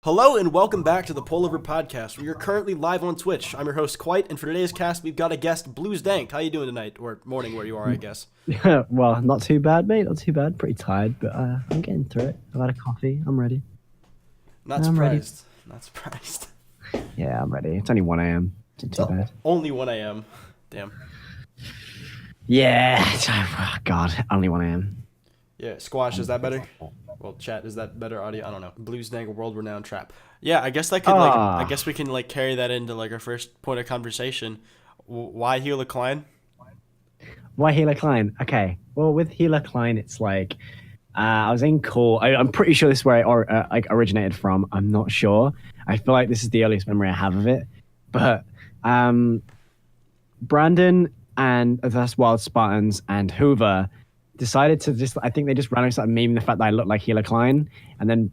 Hello and welcome back to the Pullover podcast. We are currently live on Twitch. I'm your host, Quite, and for today's cast, we've got a guest, BluesDank. How you doing tonight? Or morning where you are, I guess. Well, not too bad, mate. Not too bad. Pretty tired, but I'm getting through it. I've had a coffee. I'm ready. Not surprised. Not surprised. Yeah, I'm ready. It's only 1 a.m. It's not too bad. Only 1 a.m. Damn. Yeah. Oh, God, only 1 a.m. Yeah, Squash, is that better? Well, chat, is that better audio? I don't know. BluesDank, world-renowned trap. Yeah, I guess that could, I guess we can, carry that into, our first point of conversation. Why Hila Klein? Why Hila Klein? Okay. Well, with Hila Klein, it's I was in call. I'm pretty sure this is where it originated from. I'm not sure. I feel like this is the earliest memory I have of it. But Brandon and that's Wild Spartans and Hoover decided to I think they just randomly started memeing the fact that I looked like Hila Klein. And then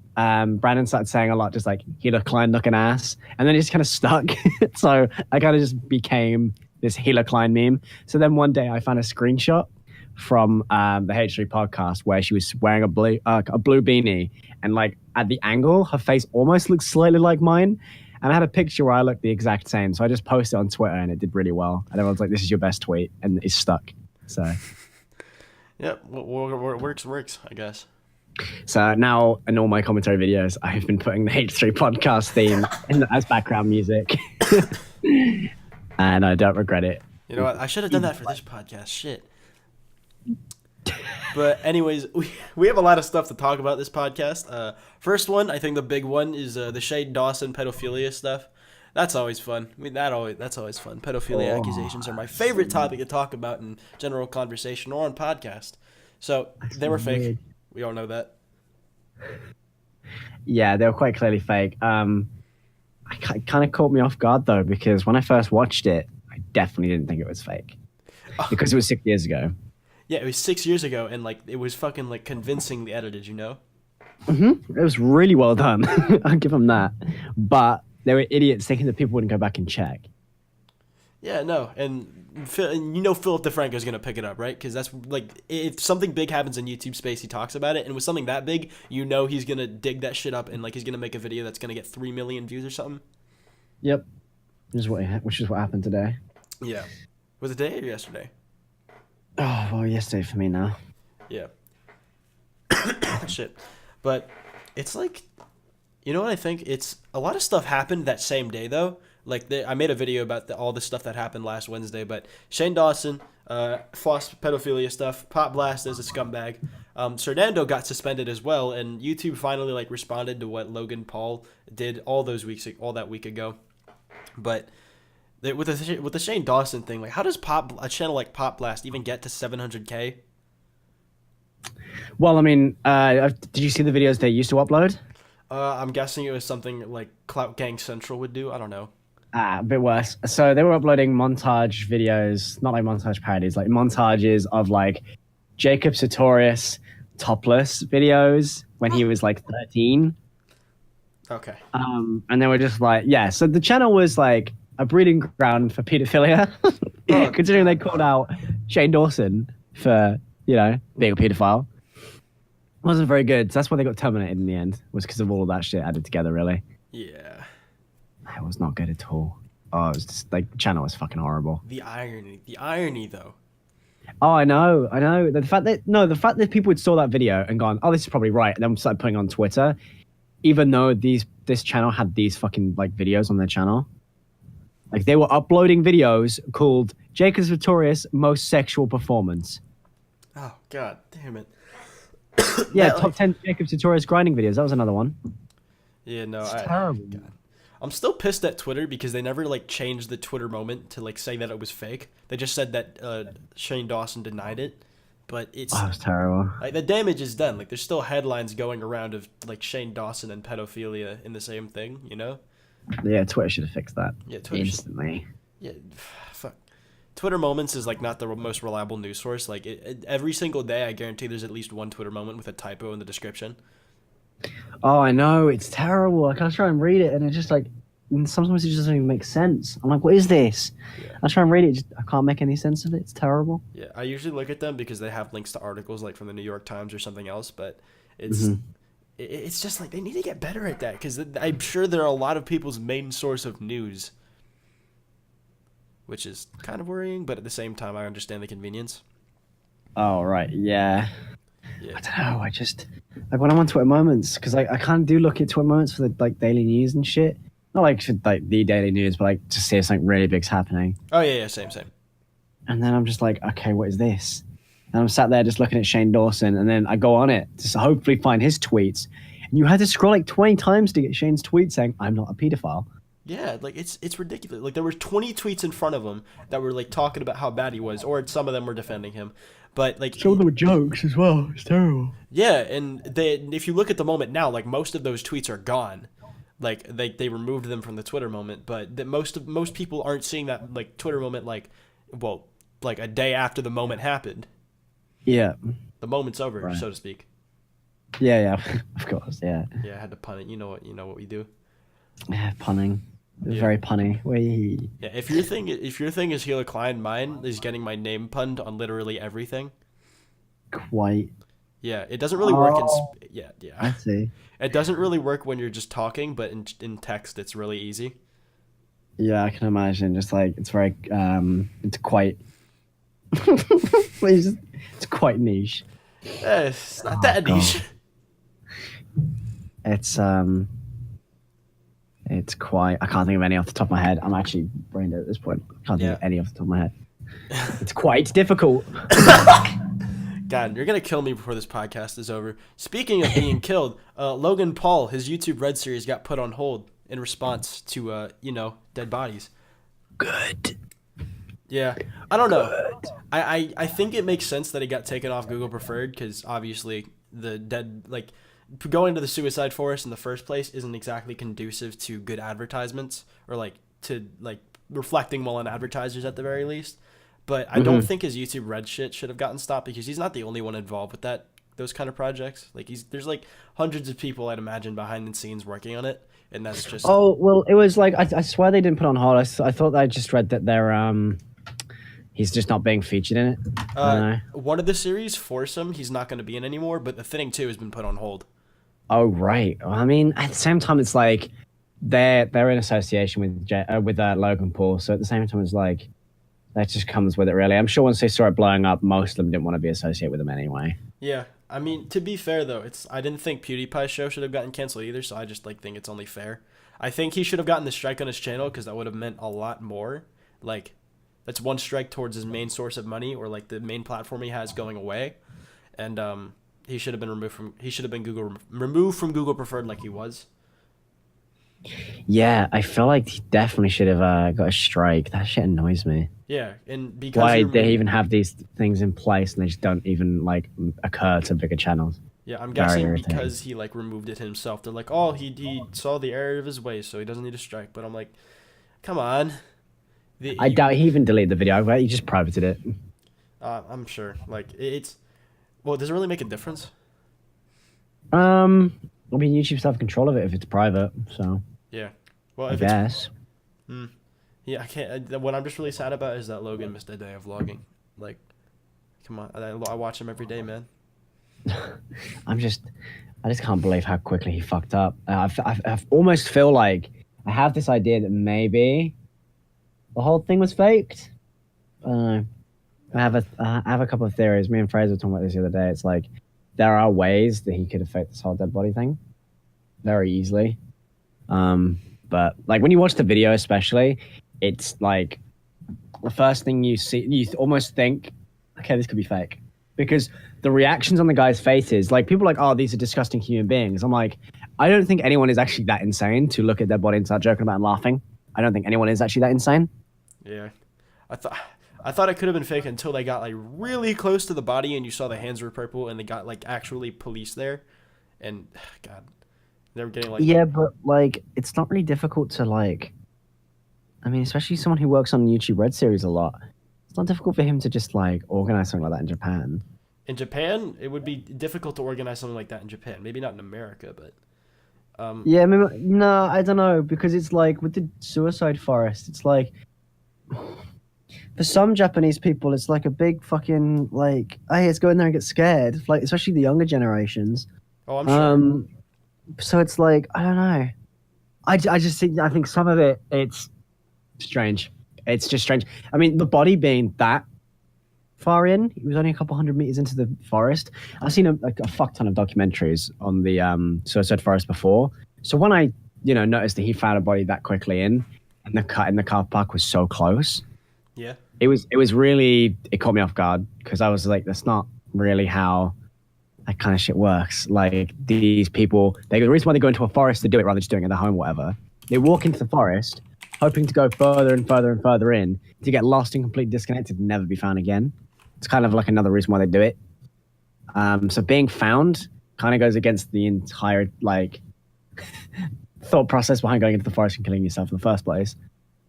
Brandon started saying a lot, just like, Hila Klein looking ass. And then it just kind of stuck. So I kind of just became this Hila Klein meme. So then one day I found a screenshot from the H3 podcast where she was wearing a blue beanie. And at the angle, her face almost looked slightly like mine. And I had a picture where I looked the exact same. So I just posted it on Twitter and it did really well. And everyone's like, this is your best tweet. And it's stuck. So... Yep, works, I guess. So now in all my commentary videos, I've been putting the H3 podcast theme as background music. And I don't regret it. You know what? I should have done that for this podcast. Shit. But anyways, we have a lot of stuff to talk about this podcast. First one, I think the big one is the Shane Dawson pedophilia stuff. That's always fun. I mean, that's always fun. Pedophilia accusations are my favorite topic to talk about in general conversation or on podcast. So they were fake. We all know that. Yeah, they were quite clearly fake. It kind of caught me off guard though, because when I first watched it, I definitely didn't think it was fake because it was 6 years ago. Yeah, it was 6 years ago, and it was fucking convincingly edited. You know. Mm-hmm. It was really well done. I'll give them that, but. They were idiots thinking that people wouldn't go back and check. Yeah, no, and Philip DeFranco is going to pick it up, right? Because that's if something big happens in YouTube space, he talks about it, and with something that big, he's going to dig that shit up and he's going to make a video that's going to get 3 million views or something. Yep, which is what happened today. Yeah, was it today or yesterday? Oh well, yesterday for me now. Yeah. Shit, but it's you know what I think? It's a lot of stuff happened that same day, though. I made a video about all the stuff that happened last Wednesday, but Shane Dawson, floss pedophilia stuff, Pop Blast is a scumbag. Hernando got suspended as well, and YouTube finally responded to what Logan Paul did all that week ago. But with the Shane Dawson thing, how does a channel like Pop Blast even get to 700K? Well, I mean, did you see the videos they used to upload? I'm guessing it was something like Clout Gang Central would do. I don't know. A bit worse. So they were uploading montage videos, not montage parodies, montages of Jacob Sartorius topless videos when he was 13. Okay. And they were just so the channel was a breeding ground for pedophilia, considering they called out Shane Dawson for, being a pedophile. Wasn't very good. So that's why they got terminated in the end, was because of all of that shit added together, really. Yeah. It was not good at all. Oh, it was just the channel was fucking horrible. The irony though. Oh, I know. The fact that people would saw that video and gone, oh, this is probably right, and then started putting it on Twitter, even though this channel had these fucking videos on their channel. They were uploading videos called Jacob Sartorius Most Sexual Performance. Oh, god damn it. Yeah, top 10 Jacob Sartorius grinding videos. That was another one. Yeah, no, it's terrible. God. I'm still pissed at Twitter because they never changed the Twitter moment to say that it was fake. They just said that Shane Dawson denied it, but it's that was terrible. The damage is done. There's still headlines going around of Shane Dawson and pedophilia in the same thing. Yeah, Twitter should have fixed that. Yeah, Twitter instantly. Yeah, fuck. Twitter moments is not the most reliable news source. Every single day, I guarantee there's at least one Twitter moment with a typo in the description. Oh, I know, it's terrible. I try and read it, and it's just and sometimes it just doesn't even make sense. I'm what is this? Yeah. I try and read it, I can't make any sense of it. It's terrible. Yeah, I usually look at them because they have links to articles from the New York Times or something else, but it's it's just like they need to get better at that because I'm sure they're a lot of people's main source of news, which is kind of worrying. But at the same time, I understand the convenience. Oh right, yeah. Yeah. I don't know. I just like when I'm on Twitter Moments because I can't do look at Twitter Moments for the like daily news and shit. Not like for like the daily news, but like to see if something really big's happening. Oh yeah, same, same. And then I'm just like, okay, what is this? And I'm sat there just looking at Shane Dawson, and then I go on it to hopefully find his tweets. And you had to scroll like 20 times to get Shane's tweet saying, "I'm not a pedophile." Yeah, like it's ridiculous. Like there were 20 tweets in front of him that were like talking about how bad he was, or some of them were defending him. But like, Some of them were jokes as well. It's terrible. yeah, and if you look at the moment now, like most of those tweets are gone. Like they removed them from the Twitter moment, but most people aren't seeing that like Twitter moment like, well, like a day after the moment happened. Yeah. The moment's over, Right. so to speak. Yeah, yeah, of course, yeah. Yeah, I had to pun it. You know what we do. Yeah, punning. Yeah. Very punny. Wee. Yeah, if your thing is Hila Klein, mine is getting my name punned on literally everything. Quite. Yeah, it doesn't really work in I yeah. see. It doesn't really work when you're just talking, but in text it's really easy. Yeah, I can imagine. Just like it's very, it's quite. It's quite niche. It's not that God. niche. It's quite. I can't think of any off the top of my head. I'm actually brain dead at this point. I can't think Yeah. of any off the top of my head. It's quite difficult. God, you're gonna kill me before this podcast is over. Speaking of being killed, Logan Paul, his YouTube Red series got put on hold in response to dead bodies. Good. Yeah, I don't know. I think it makes sense that it got taken off Google Preferred because obviously the dead like going to the suicide forest in the first place isn't exactly conducive to good advertisements or like to like reflecting well on advertisers at the very least. But I don't think his YouTube Red shit should have gotten stopped because he's not the only one involved with those kind of projects. Like there's like hundreds of people I'd imagine behind the scenes working on it, and that's just Oh well, it was like I swear they didn't put on hold. I thought I just read that he's just not being featured in it. I don't know. one of the series, Foursome, he's not going to be in anymore, but the Thinning 2 has been put on hold. Oh right. Well, I mean, at the same time, it's like they're in association with Logan Paul. So at the same time, it's like that just comes with it. Really, I'm sure once they saw it blowing up, most of them didn't want to be associated with him anyway. Yeah, I mean, to be fair though, I didn't think PewDiePie's show should have gotten canceled either, so I just like think it's only fair. I think he should have gotten the strike on his channel because that would have meant a lot more. Like, that's one strike towards his main source of money or like the main platform he has going away, and he should have been removed from Google Preferred like he was. Yeah, I feel like he definitely should have got a strike. That shit annoys me. Yeah, and because Why they even have these things in place and they just don't even like occur to bigger channels? yeah, I'm Very guessing irritating. because he like removed it himself. They're like, oh, he saw the error of his ways, so he doesn't need a strike. But I'm like, come on. I doubt he even deleted the video. I bet he just privated it. I'm sure. Like it's. Well, does it really make a difference? I mean, YouTube still have control of it if it's private. So Yeah. Well, I if guess. yeah, I can't. What I'm just really sad about is that Logan missed a day of vlogging. Like, come on, I watch him every day, man. I just can't believe how quickly he fucked up. I've almost feel like I have this idea that maybe the whole thing was faked. I don't know. I have a couple of theories. Me and Fraser were talking about this the other day. It's like there are ways that he could have faked this whole dead body thing very easily. But like when you watch the video, especially, it's like the first thing you see, you almost think, okay, this could be fake, because the reactions on the guy's faces, like people are like, oh, these are disgusting human beings. I'm like, I don't think anyone is actually that insane to look at their body and start joking about and laughing. I don't think anyone is actually that insane. Yeah, I thought it could have been fake until they got like really close to the body and you saw the hands were purple and they got like actually police there, and God, they were getting like Yeah, but like it's not really difficult to like. I mean, especially someone who works on YouTube Red series a lot. It's not difficult for him to just like organize something like that in Japan. in Japan. It would be difficult to organize something like that in Japan. Maybe not in America, but Yeah, I mean, no, I don't know, because it's like with the suicide forest, it's like for some Japanese people, it's like a big fucking like, hey, let's go in there and get scared. Like especially the younger generations. oh, I'm sure. So it's like I don't know. I just think I think some of it's strange. It's just strange. I mean, the body being that far in, he was only a couple hundred meters into the forest. I've seen like a fuck ton of documentaries on the Suicide Forest before. So when I noticed that he found a body that quickly and the cut in the car park was so close, Yeah. it was really it caught me off guard because I was like, that's not really how that kind of shit works. Like these people, the reason why they go into a forest to do it rather than just doing it at home, whatever. They walk into the forest, hoping to go further and further and further in to get lost and completely disconnected and never be found again. It's kind of like another reason why they do it. So being found kind of goes against the entire like thought process behind going into the forest and killing yourself in the first place.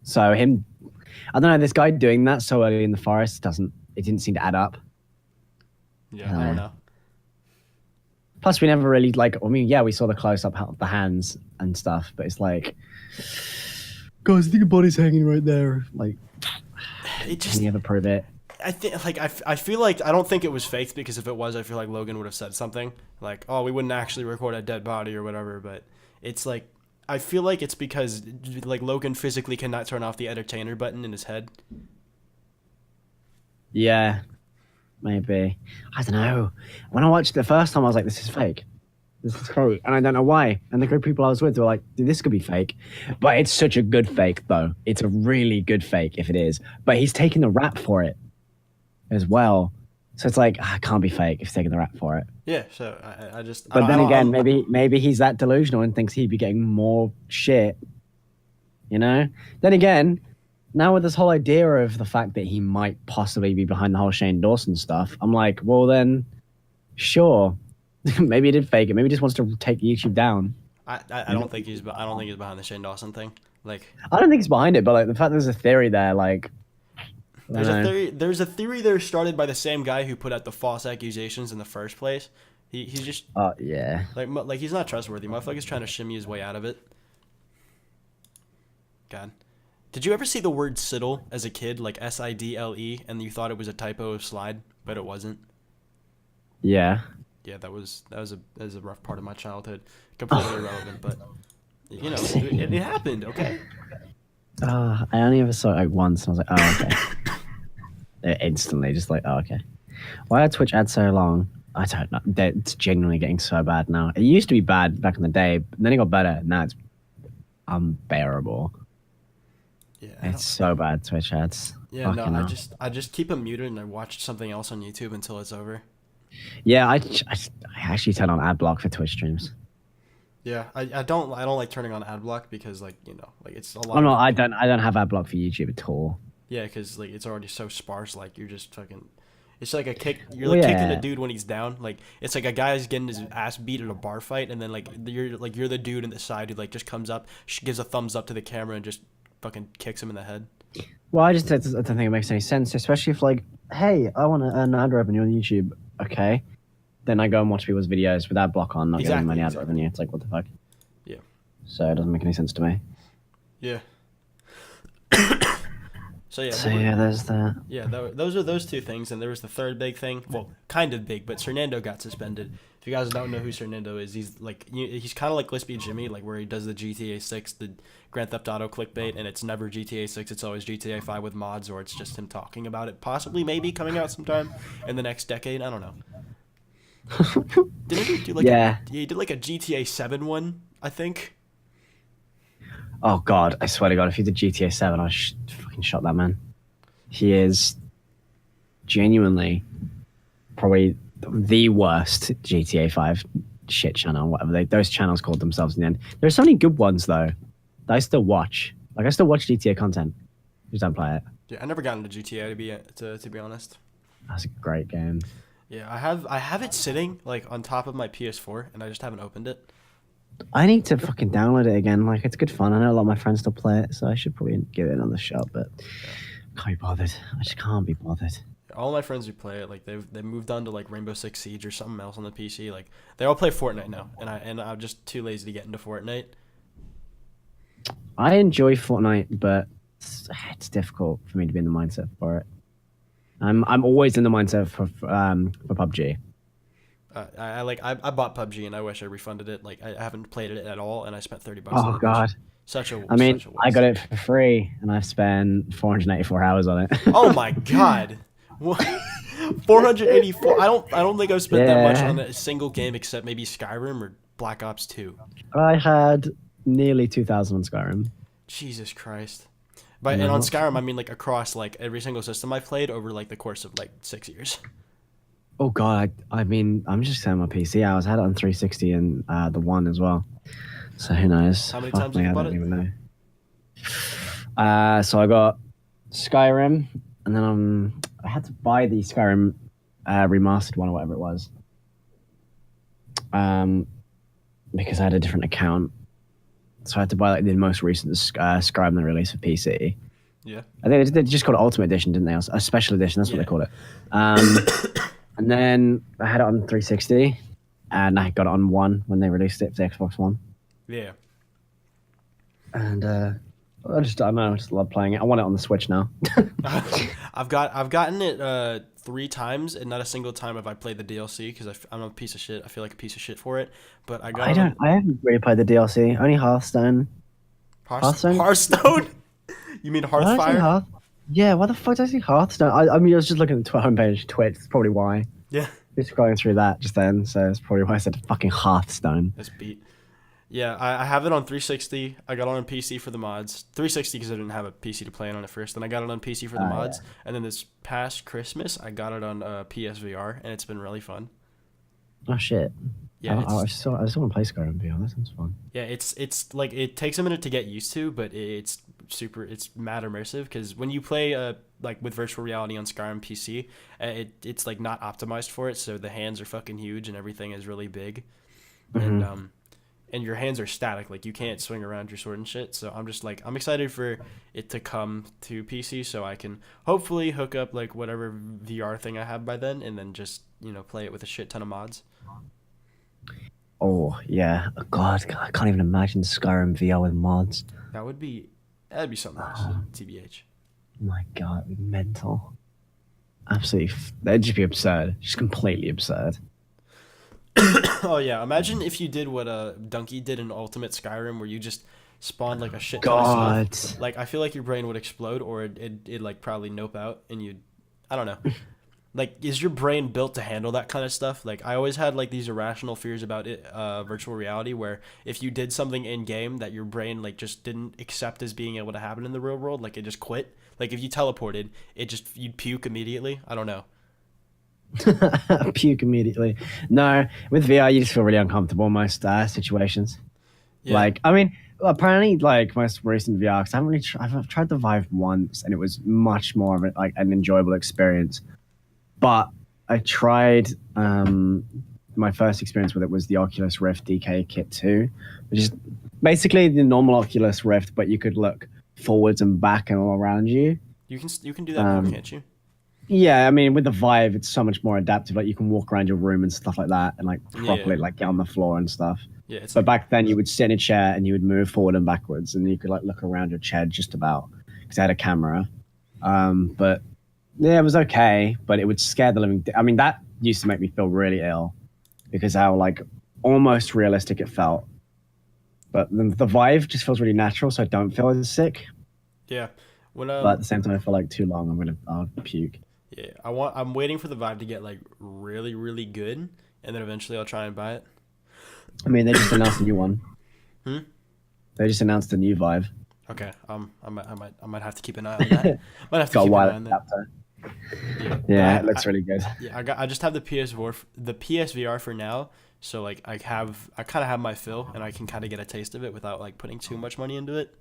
So him, I don't know, this guy doing that so early in the forest it didn't seem to add up. Yeah, I don't know. Plus, we never really like. I mean, yeah, we saw the close up of the hands and stuff, but it's like, guys, I think a body's hanging right there. Like, It just can you ever prove it? I think like I feel like I don't think it was faked because if it was, I feel like Logan would have said something like, "Oh, we wouldn't actually record a dead body or whatever." But it's like I feel like it's because like Logan physically cannot turn off the entertainer button in his head. Yeah, maybe. I don't know. When I watched it the first time, I was like, this is fake. This is fake. And I don't know why. And the group of people I was with were like, dude, this could be fake. But it's such a good fake, though. It's a really good fake if it is. But he's taking the rap for it as well. So it's like, it can't be fake if he's taking the rap for it. Yeah, so I just But then again, maybe he's that delusional and thinks he'd be getting more shit. You know? Then again, now with this whole idea of the fact that he might possibly be behind the whole Shane Dawson stuff, I'm like, well then, sure. Maybe he did fake it. Maybe he just wants to take YouTube down. I don't think he's behind the Shane Dawson thing. Like I don't think he's behind it, but like the fact there's a theory there, like there's a theory there started by the same guy who put out the false accusations in the first place. He's just yeah. like he's not trustworthy. Motherfucker's trying to shimmy his way out of it. God. Did you ever see the word Siddle as a kid, like Sidle, and you thought it was a typo of slide, but it wasn't? Yeah. Yeah, that was a rough part of my childhood. Completely irrelevant, but you know, it happened. Okay. I only ever saw it like once, and I was like, oh okay. Instantly, just like, oh okay. Why are Twitch ads so long? I don't know. It's genuinely getting so bad now. It used to be bad back in the day, but then it got better. Now it's unbearable. Yeah. It's so bad, Twitch ads. Yeah, Fucking no, hell. I just keep them muted and I watch something else on YouTube until it's over. Yeah, I actually turn on ad block for Twitch streams. Yeah, I don't like turning on ad block because like like it's a lot. Oh no, I don't have ad block for YouTube at all. Yeah, because like it's already so sparse. Like you're just fucking. It's like a kick. You're like kicking a dude when he's down. Like it's like a guy's getting his ass beat at a bar fight, and then like you're the dude in the side who like just comes up, gives a thumbs up to the camera, and just fucking kicks him in the head. Well, I just don't think it makes any sense, especially if like, hey, I want to earn ad revenue on YouTube. Okay, then I go and watch people's videos with ad block on, not getting any ad revenue. It's like, what the fuck? Yeah. So it doesn't make any sense to me. Yeah. So yeah, there's that. Yeah, those are those two things, and there was the third big thing. Well, kind of big, but Hernando got suspended. If you guys don't know who Hernando is, he's like he's kind of like Lispy Jimmy, like where he does the GTA 6, the Grand Theft Auto clickbait, and it's never GTA 6. It's always GTA 5 with mods, or it's just him talking about it. Possibly, maybe coming out sometime in the next decade. I don't know. Didn't he do like he did like a GTA 7 one, I think. Oh God, I swear to God, if you did GTA 7, I fucking shot that man. He is genuinely probably the worst GTA 5 shit channel, whatever those channels called themselves in the end. There are so many good ones though that I still watch. Like I still watch GTA content. Just don't play it. Yeah, I never got into GTA to be honest. That's a great game. Yeah, I have it sitting like on top of my PS4, and I just haven't opened it. I need to fucking download it again. Like it's good fun. I know a lot of my friends still play it, so I should probably give it another shot. But can't be bothered. I just can't be bothered. All my friends who play it, like they moved on to like Rainbow Six Siege or something else on the PC. Like they all play Fortnite now, and I'm just too lazy to get into Fortnite. I enjoy Fortnite, but it's difficult for me to be in the mindset for it. I'm always in the mindset for PUBG. I bought PUBG and I wish I refunded it. Like I haven't played it at all, and I spent $30 on Oh that bitch. God. I mean, Such a I got waste. it for free, and I've spent 484 hours on Oh it. my god. What? 484. I don't think I've spent that much Yeah, on a single game except maybe Skyrim or Black Ops 2. I had nearly 2,000 on Skyrim. Jesus Christ. You But know, and on not Skyrim I mean like across like every single system I've played over like the course of like 6 years. Oh God, I mean, I'm just saying my PC hours. I had it on 360 and the one as well. So who knows? How many Fuck times have me, you I bought don't it? even know. So I got Skyrim, and then I had to buy the Skyrim remastered one or whatever it was, um, because I had a different account. So I had to buy like the most recent Skyrim they released for PC. Yeah. I think they just called it Ultimate Edition, didn't they? Or a special edition. That's what they Yeah. called it. And then I had it on 360, and I got it on One when they released it for the Xbox One. Yeah. And I don't know, I just love playing it. I want it on the Switch now. I've gotten it 3 times and not a single time have I played the DLC because I'm a piece of shit. I feel like a piece of shit for it. But I got it on I haven't really played the DLC. Only Hearthstone. Hearthstone? Hearthstone. You mean Why did I say Hearthfire? Hearth? Yeah, why the fuck did I say Hearthstone? I mean, I was just looking at the homepage, Twitch. That's probably why. Yeah. Just scrolling through that just then, so it's probably why I said fucking Hearthstone. That's beat. Yeah, I have it on 360. I got it on PC for the mods. 360 because I didn't have a PC to play it on at first. Then I got it on PC for the mods. Yeah. And then this past Christmas, I got it on PSVR, and it's been really fun. Oh shit. Yeah, I just want to play Skyrim VR. That sounds fun. yeah, it's like it takes a minute to get used to, but it's mad immersive because when you play like with virtual reality on Skyrim PC, it's like not optimized for it, so the hands are fucking huge and everything is really big, and your hands are static, like you can't swing around your sword and shit. So I'm just like I'm excited for it to come to PC so I can hopefully hook up like whatever VR thing I have by then, and then just play it with a shit ton of mods. Oh yeah. Oh, God, I can't even imagine Skyrim VR with mods. That'd be something else, TBH. My God, it'd be mental. Absolutely, that'd just be absurd. Just completely absurd. Oh yeah, imagine if you did what Donkey did in Ultimate Skyrim, where you just spawned like a shit ton of God. stuff. Like I feel like your brain would explode, or it like probably nope out, and I don't know. Like, is your brain built to handle that kind of stuff? Like I always had like these irrational fears about it, virtual reality, where if you did something in game that your brain like just didn't accept as being able to happen in the real world, like it just quit. Like if you teleported, you'd puke immediately. I don't know. Puke immediately. No, with VR, you just feel really uncomfortable in most situations. Yeah. Like, I mean, apparently, like most recent VR, because I haven't really I've tried the Vive once, and it was much more of like an enjoyable experience. But I tried. My first experience with it was the Oculus Rift DK Kit 2, which is basically the normal Oculus Rift, but you could look forwards and back and all around you. You can do that now, can't you? Yeah, I mean, with the Vive, it's so much more adaptive. Like you can walk around your room and stuff like that, and like properly like get on the floor and stuff. Yeah, it's But like back then, you would sit in a chair and you would move forward and backwards, and you could like look around your chair just about because it had a camera. But yeah, it was okay, but it would scare the living. I mean, that used to make me feel really ill because how like almost realistic it felt. But the Vive just feels really natural, so I don't feel as sick. yeah. When But at the same time, I feel like too long, I'll puke. yeah, I'm waiting for the Vive to get like really really good, and then eventually I'll try and buy it. I mean, they just announced a new one. Hmm? They just announced a new Vive. Okay. I might have to keep an eye on that. Might have to Got a keep an eye wireless on that. adapter. Yeah. Yeah, I- it looks I- really good. Yeah, I just have the PSVR for now, so like I kind of have my fill, and I can kind of get a taste of it without like putting too much money into it.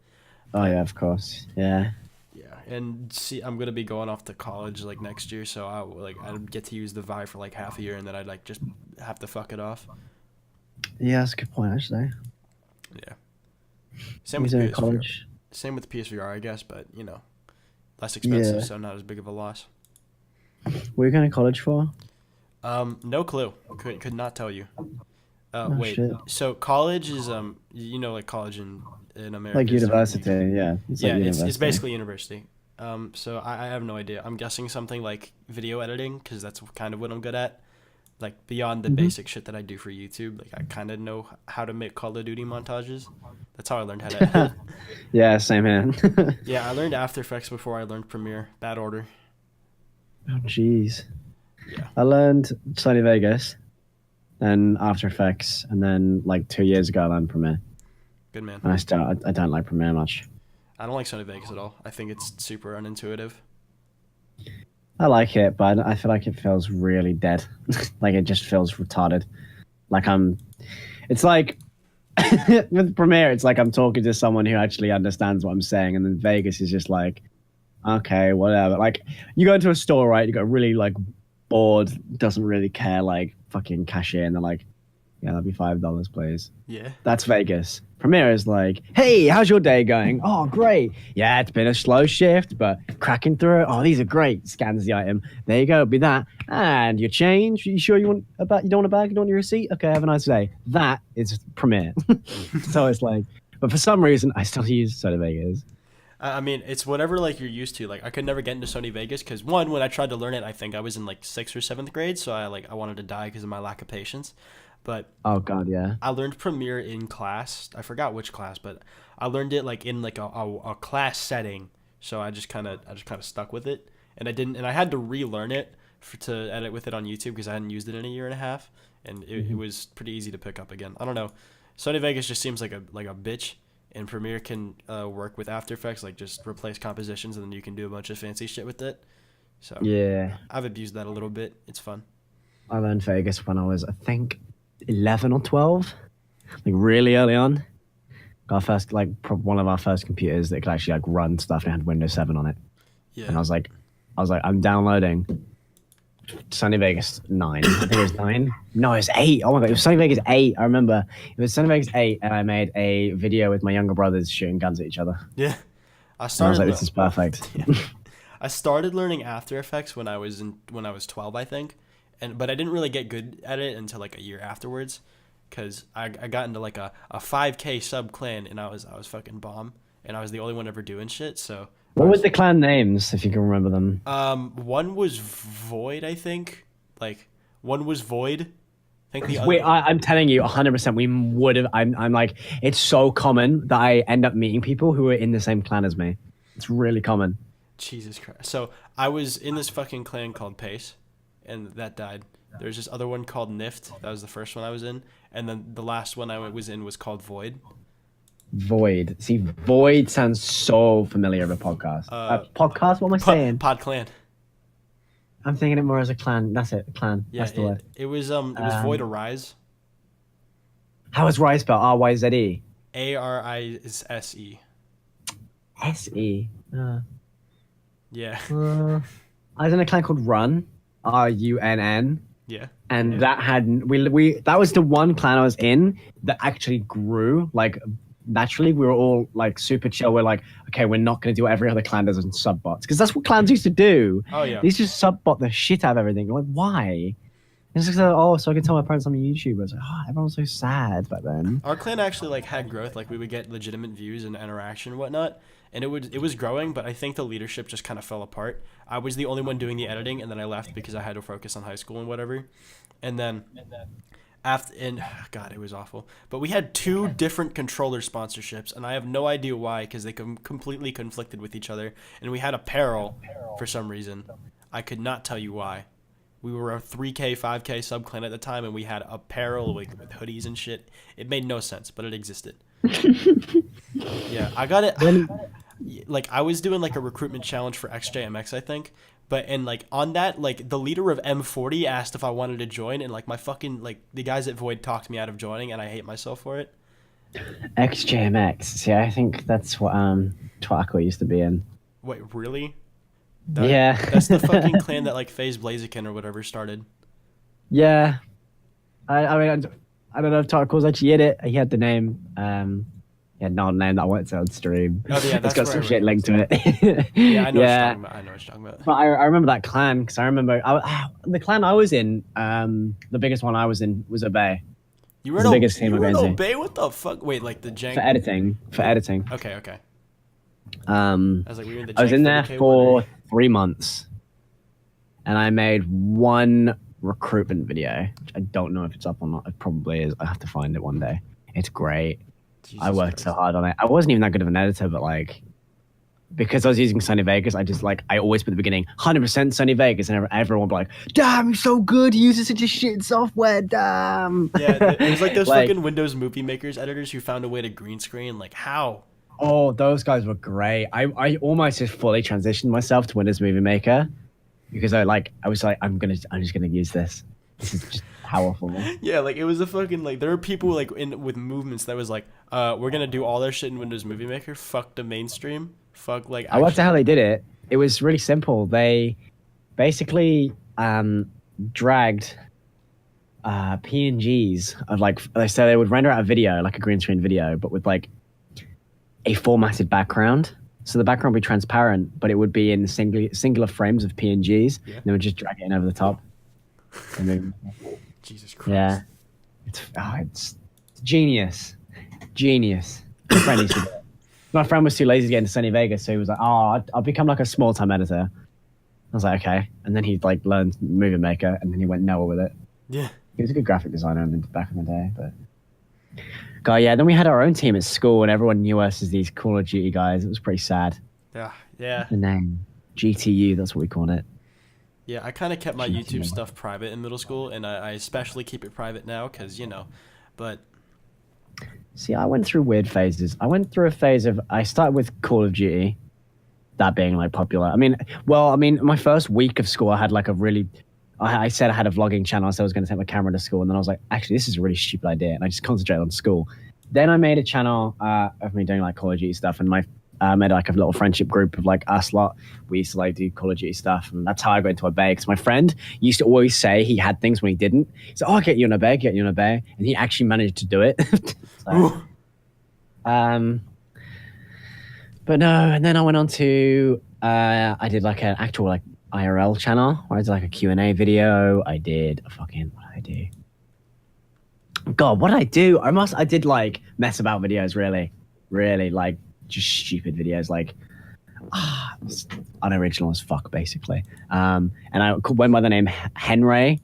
Oh yeah, of course. Yeah. Yeah, and see, I'm gonna be going off to college like next year, so I'd get to use the Vive for like half a year, and then I'd like just have to fuck it off. Yeah, that's a good point actually. Yeah. Same with He's in PSVR. college. Same with PSVR, I guess, but less expensive, Yeah. so not as big of a loss. Were you going to college for? No clue. Could not tell you. Oh, Wait. shit. So college is like college in America. Like is different university, than- yeah. Yeah, Like it's university. basically university. So I have no idea. I'm guessing something like video editing because that's kind of what I'm good at. Like beyond the basic shit that I do for YouTube, like I kind of know how to make Call of Duty montages. That's how I learned how to edit. Yeah, same here. Yeah, I learned After Effects before I learned Premiere. Bad order. Oh, jeez. Yeah, I learned Sony Vegas, then After Effects, and then like 2 years ago I learned Premiere. good man. And I don't like Premiere much. I don't like Sony Vegas at all. I think it's super unintuitive. I like it, but I feel like it feels really dead. Like it just feels retarded. Like it's like with Premiere, it's like I'm talking to someone who actually understands what I'm saying, and then Vegas is just like, okay, whatever. Like you go into a store, right? You got really like bored, doesn't really care, like fucking cashier, and they're like, yeah, that'd be $5, please. Yeah. That's Vegas. Premiere is like, hey, how's your day going? Oh, great. Yeah, it's been a slow shift, but cracking through it. Oh, these are great. Scans the item. There you go. Be that. And your change. You sure you want a bag? You don't want a bag? You don't want your receipt? Okay, have a nice day. That is Premiere. So it's like, but for some reason, I still use Sony Vegas. I mean, it's whatever like you're used to. Like I could never get into Sony Vegas because one, when I tried to learn it, I think I was in like 6th or 7th grade, so I wanted to die because of my lack of patience. But Oh God, yeah. I learned Premiere in class. I forgot which class, but I learned it like in like a class setting. So I just kind of stuck with it, and I had to relearn it to edit with it on YouTube because I hadn't used it in a year and a half, and it was pretty easy to pick up again. I don't know. Sony Vegas just seems like a bitch, and Premiere can work with After Effects, like just replace compositions, and then you can do a bunch of fancy shit with it. So Yeah. I've abused that a little bit. It's fun. I learned Vegas when I was, I think, 11 or 12, like really early on. Got our first, like, one of our first computers that could actually like run stuff and had Windows 7 on it. Yeah. And I was like, I'm downloading Sony Vegas 9. I think it was 9. No, it was 8. Oh my God, it was Sony Vegas 8. I remember it was Sony Vegas 8, and I made a video with my younger brothers shooting guns at each other. Yeah. And I was like, this is perfect. I started learning After Effects when I was 12, I think, but I didn't really get good at it until like a year afterwards, because I got into like a 5K sub clan, and I was fucking bomb, and I was the only one ever doing shit. So What were the clan names, if you can remember them? one was Void, I think. Like one was Void. I think the other. Wait, I'm telling you, 100%. We would have. I'm like, it's so common that I end up meeting people who are in the same clan as me. It's really common. Jesus Christ. So I was in this fucking clan called Pace, and that died. There's this other one called Nift. That was the first one I was in. And then the last one I was in was called Void. Void. See, Void sounds so familiar of a podcast. Podcast? What am I saying? Pod Clan. I'm thinking it more as a clan. That's it. Clan. Yeah, That's the word. it was Void Arise. How is Rise spelled? R-Y-Z-E? Arise. S-E. Yeah. I was in a clan called Run. R-U-N-N. Yeah. And that had we that was the one clan I was in that actually grew like naturally. We were all like super chill. We're like, okay, we're not going to do what every other clan does and sub bots, because that's what clans used to do. Oh yeah. These just sub bot the shit out of everything. You're like, why? It's just like, oh, so I can tell my parents I'm a YouTuber. It's like, oh, everyone was so sad back then. Our clan actually like had growth. Like we would get legitimate views and interaction and whatnot, and it was growing. But I think the leadership just kind of fell apart. I was the only one doing the editing, and then I left because I had to focus on high school and whatever. And then God, it was awful. But we had 2 different controller sponsorships, and I have no idea why, because they completely conflicted with each other. And we had apparel for some reason. I could not tell you why. We were a 3K, 5K sub clan at the time, and we had apparel with hoodies and shit. It made no sense, but it existed. Yeah, I got it. Like I was doing like a recruitment challenge for XJMX, I think. But and like on that, like the leader of M40 asked if I wanted to join, and like my fucking like the guys at Void talked me out of joining, and I hate myself for it. XJMX. See, I think that's what Twaco used to be in. Wait, really? Yeah. That's the fucking clan that like FaZe Blaziken or whatever started. Yeah. I mean, I don't know if Twaco's actually in it. He had the name. Yeah, no name that I wanted to on stream. Oh yeah, that's it's got where some I shit linked to it. Yeah, I know what you're talking about. I know what you're talking about. But I remember that clan, because I remember the clan I was in. The biggest one I was in was Obey. You were the biggest team you I've were in been to. Obey? What the fuck? Wait, like the jank. For editing. Okay. I was like, we were in the I was jank in there 30K for one, 3 months, and I made one recruitment video. Which I don't know if it's up or not. It probably is. I have to find it one day. It's great. I Jesus worked Christ. so hard on it. I wasn't even that good of an editor, but like, because I was using Sony Vegas, I just like, I always put the beginning 100% Sony Vegas, and everyone would be like, damn, you're so good. He uses such a shit software. Damn. Yeah, it was like those Like, fucking Windows Movie Makers editors who found a way to green screen. Like, how? oh, those guys were great. I almost just fully transitioned myself to Windows Movie Maker because I was like, I'm just gonna use this. This is just powerful. Yeah, like it was a fucking like there were people like in with movements that was like, we're gonna do all their shit in Windows Movie Maker. Fuck the mainstream. Fuck like. I loved how they did it. It was really simple. They basically dragged PNGs of like, so they would render out a video, like a green screen video, but with like a formatted background. So the background would be transparent, but it would be in singular frames of PNGs. Yeah. And they would just drag it in over the top. And then, Jesus Christ. yeah, it's genius, genius. My friend used to do it. My friend was too lazy to get into Sony Vegas, so he was like, "Oh, I'll become like a small-time editor." I was like, "Okay," and then he like learned Movie Maker, and then he went nowhere with it. Yeah. He was a good graphic designer back in the day, but God, yeah. Then we had our own team at school, and everyone knew us as these Call of Duty guys. It was pretty sad. Yeah. Yeah. The name GTU, that's what we called it. Yeah. I kind of kept my YouTube stuff private in middle school, and I especially keep it private now because but. See, I went through weird phases. I went through a phase of I started with Call of Duty, that being like popular. I mean, my first week of school, I had like a really. I said I had a vlogging channel, so I was going to take my camera to school, and then I was like, actually, this is a really stupid idea, and I just concentrated on school. Then I made a channel of me doing like Call of Duty stuff, and made like a little friendship group of like us lot. We used to like do Call of Duty stuff, and that's how I got into Obey. Because my friend used to always say he had things when he didn't. He's like, "Oh, I'll get you an Obey, and he actually managed to do it. So, but no, and then I went on to I did like an actual like IRL channel where I did like a Q&A video. I did a fucking what did I do? God, what did I do? I did like mess about videos, really like just stupid videos, like unoriginal as fuck, basically. And I went by the name Henry,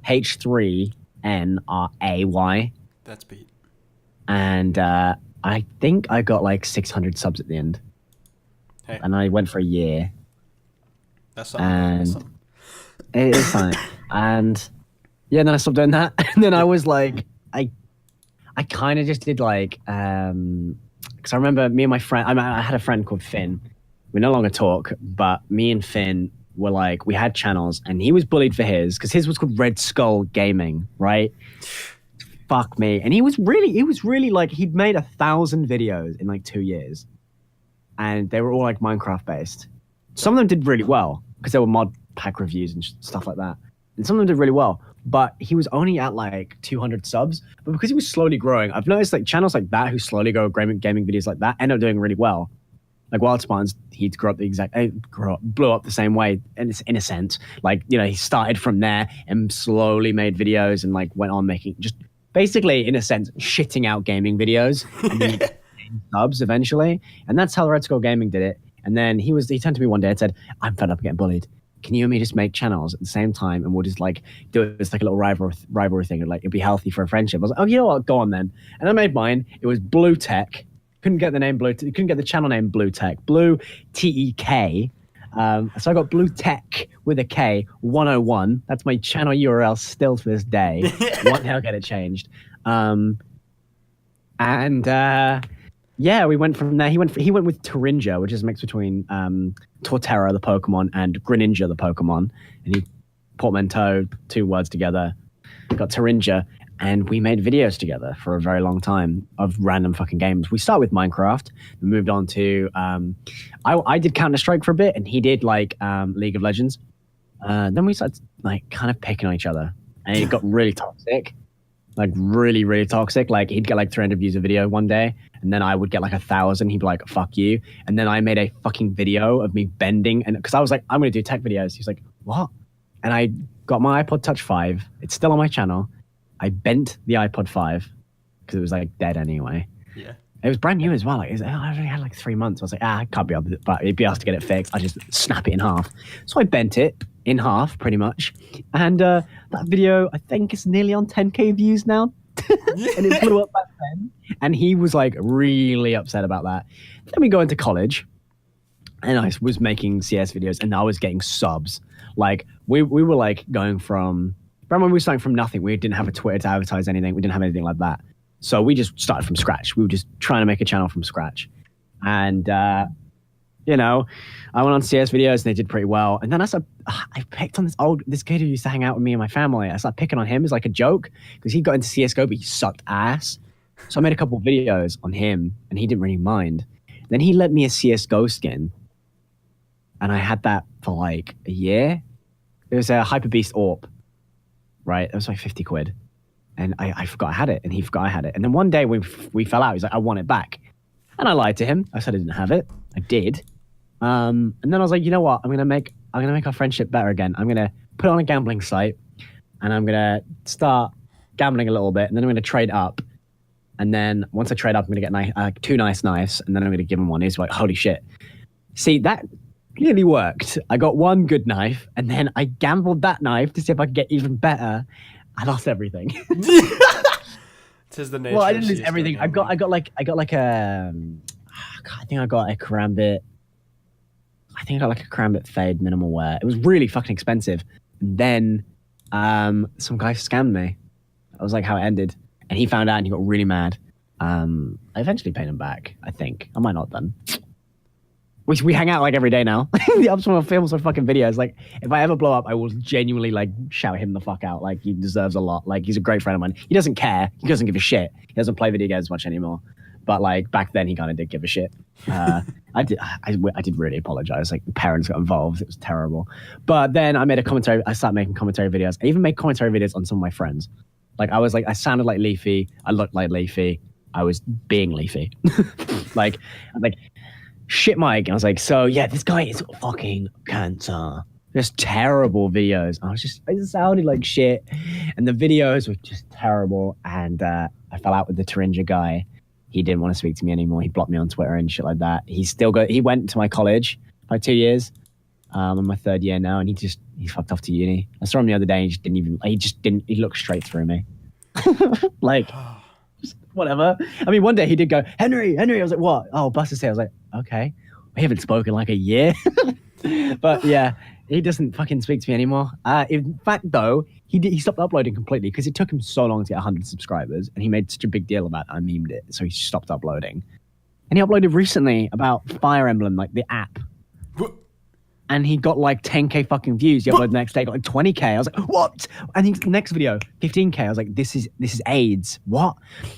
H3NRAY. That's Pete. And I think I got like 600 subs at the end. Hey. And I went for a year. That's something. That's something. It is something. And yeah, then I stopped doing that. And then I was like, I kind of just did like, because I remember me and my friend, I had a friend called Finn. We no longer talk, but me and Finn were like, we had channels, and he was bullied for his, because his was called Red Skull Gaming, right? Fuck me. And he was really like, he'd made 1,000 videos in like 2 years. And they were all like Minecraft based. Some of them did really well, because they were mod pack reviews and stuff like that. And some of them did really well. But he was only at like 200 subs. But because he was slowly growing, I've noticed like channels like that who slowly grow gaming videos like that end up doing really well. Like Wild Spawns, he'd blew up the same way, in a sense. Like, he started from there and slowly made videos and like went on making just basically, in a sense, shitting out gaming videos and then subs eventually. And that's how Red Skull Gaming did it. And then he turned to me one day and said, "I'm fed up getting bullied. Can you and me just make channels at the same time, and we'll just like do it as like a little rivalry thing, and like it'd be healthy for a friendship." I was like, "Oh, you know what? Go on then." And I made mine. It was Blue Tech. Couldn't get the channel name Blue Tech. Blue TEK. So I got Blue Tech with a K 101. That's my channel URL still to this day. One day I'll get it changed. Yeah, we went from there. He went with Turinja, which is a mix between Torterra, the Pokemon, and Greninja, the Pokemon. And he portmanteaued 2 words together, got Turinja, and we made videos together for a very long time of random fucking games. We started with Minecraft. We moved on to I did Counter-Strike for a bit, and he did like League of Legends. Then we started like kind of picking on each other, and it got really toxic. Like really, really toxic. Like he'd get like 300 views a video one day, and then I would get like 1,000. He'd be like, "Fuck you." And then I made a fucking video of me bending, and because I was like, "I'm gonna do tech videos." He's like, "What?" And I got my iPod Touch 5. It's still on my channel. I bent the iPod 5 because it was like dead anyway. Yeah. It was brand new as well. Like, I only had like 3 months. I was like, I can't be able to, but it'd be able to get it fixed. I just snap it in half. So I bent it in half, pretty much. And that video, I think, is nearly on 10K views now. And it blew up back then. And he was like really upset about that. Then we go into college, and I was making CS videos, and I was getting subs. Like we were like going from. Remember when we were starting from nothing? We didn't have a Twitter to advertise anything. We didn't have anything like that. So we just started from scratch. We were just trying to make a channel from scratch. And, you know, I went on CS videos and they did pretty well. And then I picked on this kid who used to hang out with me and my family. I started picking on him as like a joke because he got into CSGO, but he sucked ass. So I made a couple of videos on him and he didn't really mind. Then he lent me a CSGO skin. And I had that for like a year. It was a Hyper Beast AWP, right? It was like 50 quid. And I forgot I had it, and he forgot I had it. And then one day we fell out. He's like, I want it back. And I lied to him. I said I didn't have it. I did. And then I was like, you know what? I'm gonna make our friendship better again. I'm gonna put it on a gambling site, and I'm gonna start gambling a little bit, and then I'm gonna trade up. And then once I trade up, I'm gonna get 2 nice knives, and then I'm gonna give him one. He's like, holy shit. See, that clearly worked. I got 1 good knife, and then I gambled that knife to see if I could get even better. I lost everything. Tis the nature. Well, I didn't lose everything. I got like a. I think I got a karambit. I think I got like a karambit fade minimal wear. It was really fucking expensive. And then, some guy scammed me. That was like how it ended. And he found out and he got really mad. I eventually paid him back. I think I might not have done. We hang out like every day now. The ups will film some fucking videos. Like if I ever blow up, I will genuinely like shout him the fuck out. Like he deserves a lot. Like he's a great friend of mine. He doesn't care. He doesn't give a shit. He doesn't play video games much anymore. But like back then, he kind of did give a shit. I did really apologize. Like parents got involved. It was terrible. But then I started making commentary videos. I even made commentary videos on some of my friends. Like I sounded like Leafy. I looked like Leafy. I was being Leafy. like shit Mike. And I was like, so yeah, this guy is fucking cancer. Just terrible videos. I sounded like shit. And the videos were just terrible. And I fell out with the Turinja guy. He didn't want to speak to me anymore. He blocked me on Twitter and shit like that. He went to my college for 2 years. I'm in my 3rd year now, and he fucked off to uni. I saw him the other day, and he looked straight through me. Like, whatever. I mean, one day he did go, Henry. I was like, what? Oh, Buster's here. I was like, okay. We haven't spoken like a year. But yeah, he doesn't fucking speak to me anymore. In fact, though, he stopped uploading completely because it took him so long to get 100 subscribers, and he made such a big deal about it. I memed it, so he stopped uploading. And he uploaded recently about Fire Emblem, like the app. And he got like 10K fucking views. He uploaded the next day, got like 20K. I was like, what? And the next video, 15K. I was like, this is AIDS. What?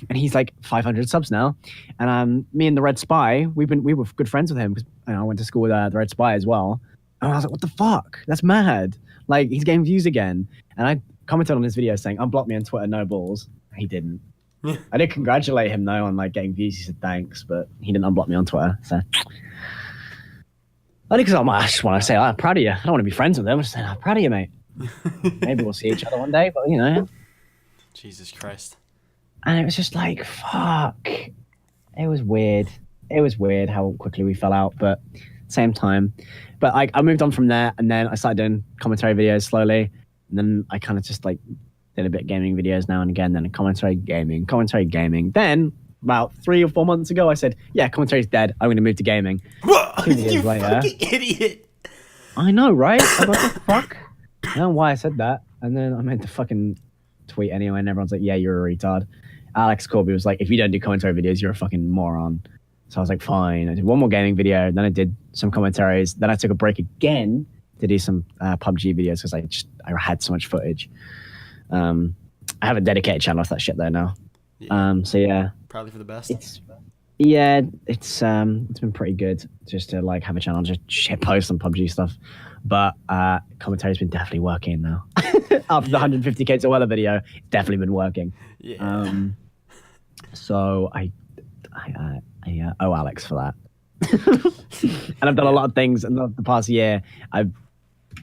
And he's like 500 subs now. And me and the Red Spy, we were good friends with him because I went to school with the Red Spy as well. And I was like, what the fuck? That's mad. Like he's getting views again. And I commented on his video saying, unblock me on Twitter, no balls. He didn't. I did congratulate him though on like getting views. He said thanks, but he didn't unblock me on Twitter. So. Only because I just want to say, I'm proud of you. I don't want to be friends with them. I'm just saying, I'm proud of you, mate. Maybe we'll see each other one day, but you know. Jesus Christ. And it was just like, fuck. It was weird. It was weird how quickly we fell out, but same time. But I moved on from there, and then I started doing commentary videos slowly. And then I kind of just like did a bit of gaming videos now and again, then commentary gaming. Then about 3 or 4 months ago, I said, yeah, commentary's dead. I'm going to move to gaming. You fucking idiot. I know, right? I'm like, what the fuck? I don't know why I said that. And then I meant to fucking tweet anyway, and everyone's like, yeah, you're a retard. Alex Corby was like, if you don't do commentary videos, you're a fucking moron. So I was like, fine. I did one more gaming video, then I did some commentaries. Then I took a break again to do some PUBG videos because I had so much footage. I have a dedicated channel to that shit there now. Yeah. So yeah. Probably for the best. It's been pretty good just to like have a channel, just shit post on PUBG stuff. But commentary's been definitely working now. After the 150K to Weather video, it's definitely been working. Yeah. So I owe Alex for that. And I've done a lot of things in the past year. I've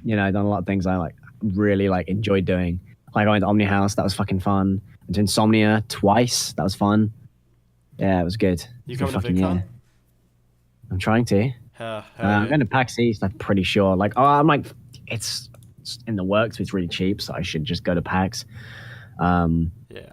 done a lot of things I like really like enjoyed doing. Like I went to Omni House, that was fucking fun. I went to Insomnia twice, that was fun. Yeah, it was good. You Good coming to fucking VidCon? year. I'm trying to. Hell I'm yeah. going to PAX East. I'm pretty sure. Like, oh, I'm like, it's in the works. It's really cheap, so I should just go to PAX. Yeah,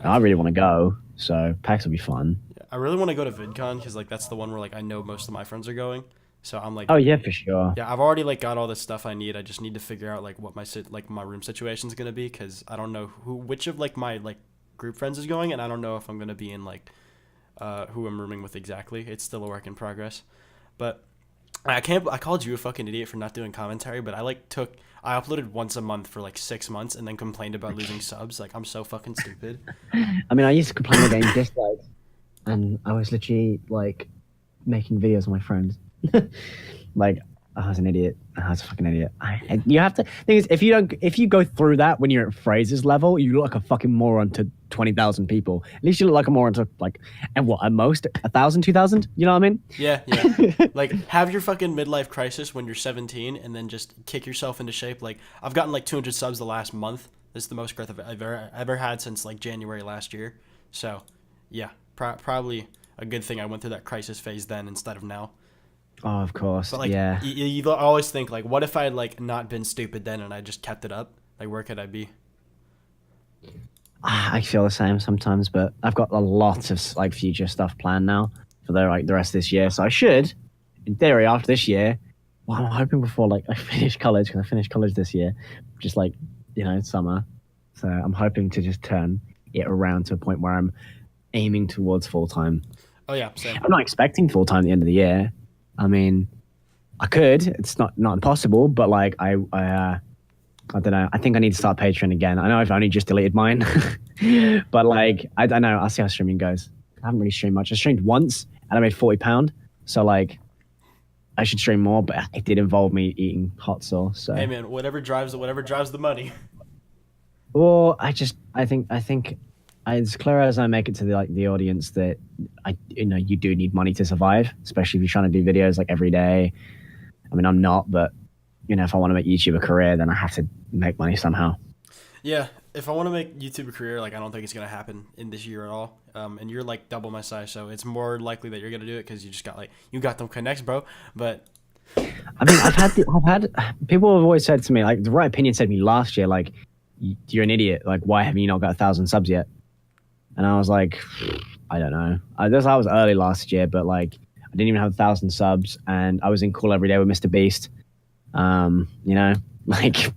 I really want to go, so PAX will be fun. I really want to go to VidCon because like that's the one where like I know most of my friends are going. So I'm like, Oh yeah, for sure. yeah, I've already like got all the stuff I need. I just need to figure out like what like my room situation is gonna be because I don't know which of like my like group friends is going, and I don't know if I'm gonna be in like who I'm rooming with exactly. It's still a work in progress, but I can't. I called you a fucking idiot for not doing commentary, but I uploaded once a month for like 6 months and then complained about losing subs. Like I'm so fucking stupid. I mean, I used to complain about getting dislikes, and I was literally like making videos with my friends. Like, I was an idiot. I was a fucking idiot. You have to. Thing is, if you go through that when you're at Fraser's level, you look like a fucking moron to 20,000 people. At least you look like a moron to like, and what at most 1,000, 2,000. You know what I mean? Yeah, yeah. Like have your fucking midlife crisis when you're 17, and then just kick yourself into shape. Like I've gotten like 200 subs the last month. This is the most growth I've ever had since like January last year. So, yeah, probably a good thing I went through that crisis phase then instead of now. Oh, of course. But like, Yeah. you always think like, what if I had like not been stupid then and I just kept it up? Like, where could I be? I feel the same sometimes, but I've got a lot of like future stuff planned now for the rest of this year. So I should, in theory, after this year. Well, I'm hoping before like I finish college, because I finished college this year, just like summer. So I'm hoping to just turn it around to a point where I'm aiming towards full time. Oh yeah, same. I'm not expecting full time at the end of the year. I mean, I could. It's not impossible, but like I don't know. I think I need to start Patreon again. I know I've only just deleted mine, but like I don't know. I'll see how streaming goes. I haven't really streamed much. I streamed once and I made £40. So like, I should stream more, but it did involve me eating hot sauce. So Hey man, whatever drives the money. well, I think as clear as I make it to the audience that you do need money to survive, especially if you're trying to do videos like every day. I mean, I'm not, but if I want to make YouTube a career, then I have to make money somehow. Yeah, if I want to make YouTube a career, like I don't think it's gonna happen in this year at all. And you're like double my size, so it's more likely that you're gonna do it because you got them connects, bro. But I mean, I've had people have always said to me, like the right opinion said to me last year, like you're an idiot. Like why have you not got 1,000 subs yet? And I was like, I don't know. I was early last year, but like I didn't even have 1,000 subs, and I was in Call Every Day with Mr. Beast. Like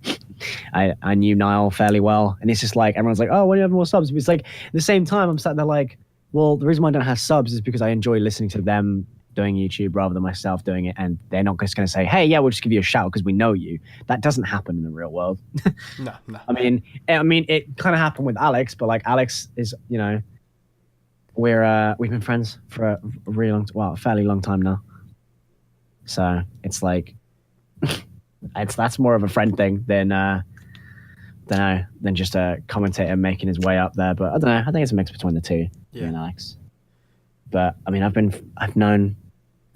I knew Niall fairly well, and it's just like everyone's like, oh, when do you have more subs? But it's like at the same time, I'm sat there like, well, the reason why I don't have subs is because I enjoy listening to them doing YouTube rather than myself doing it, and they're not just going to say, hey, yeah, we'll just give you a shout because we know you. That doesn't happen in the real world. no, no. I mean, it kind of happened with Alex, but like Alex is, we've been friends for a really a fairly long time now. So it's like, that's more of a friend thing than just a commentator making his way up there. But I don't know. I think it's a mix between the two. Yeah. Me and Alex. But I mean, I've known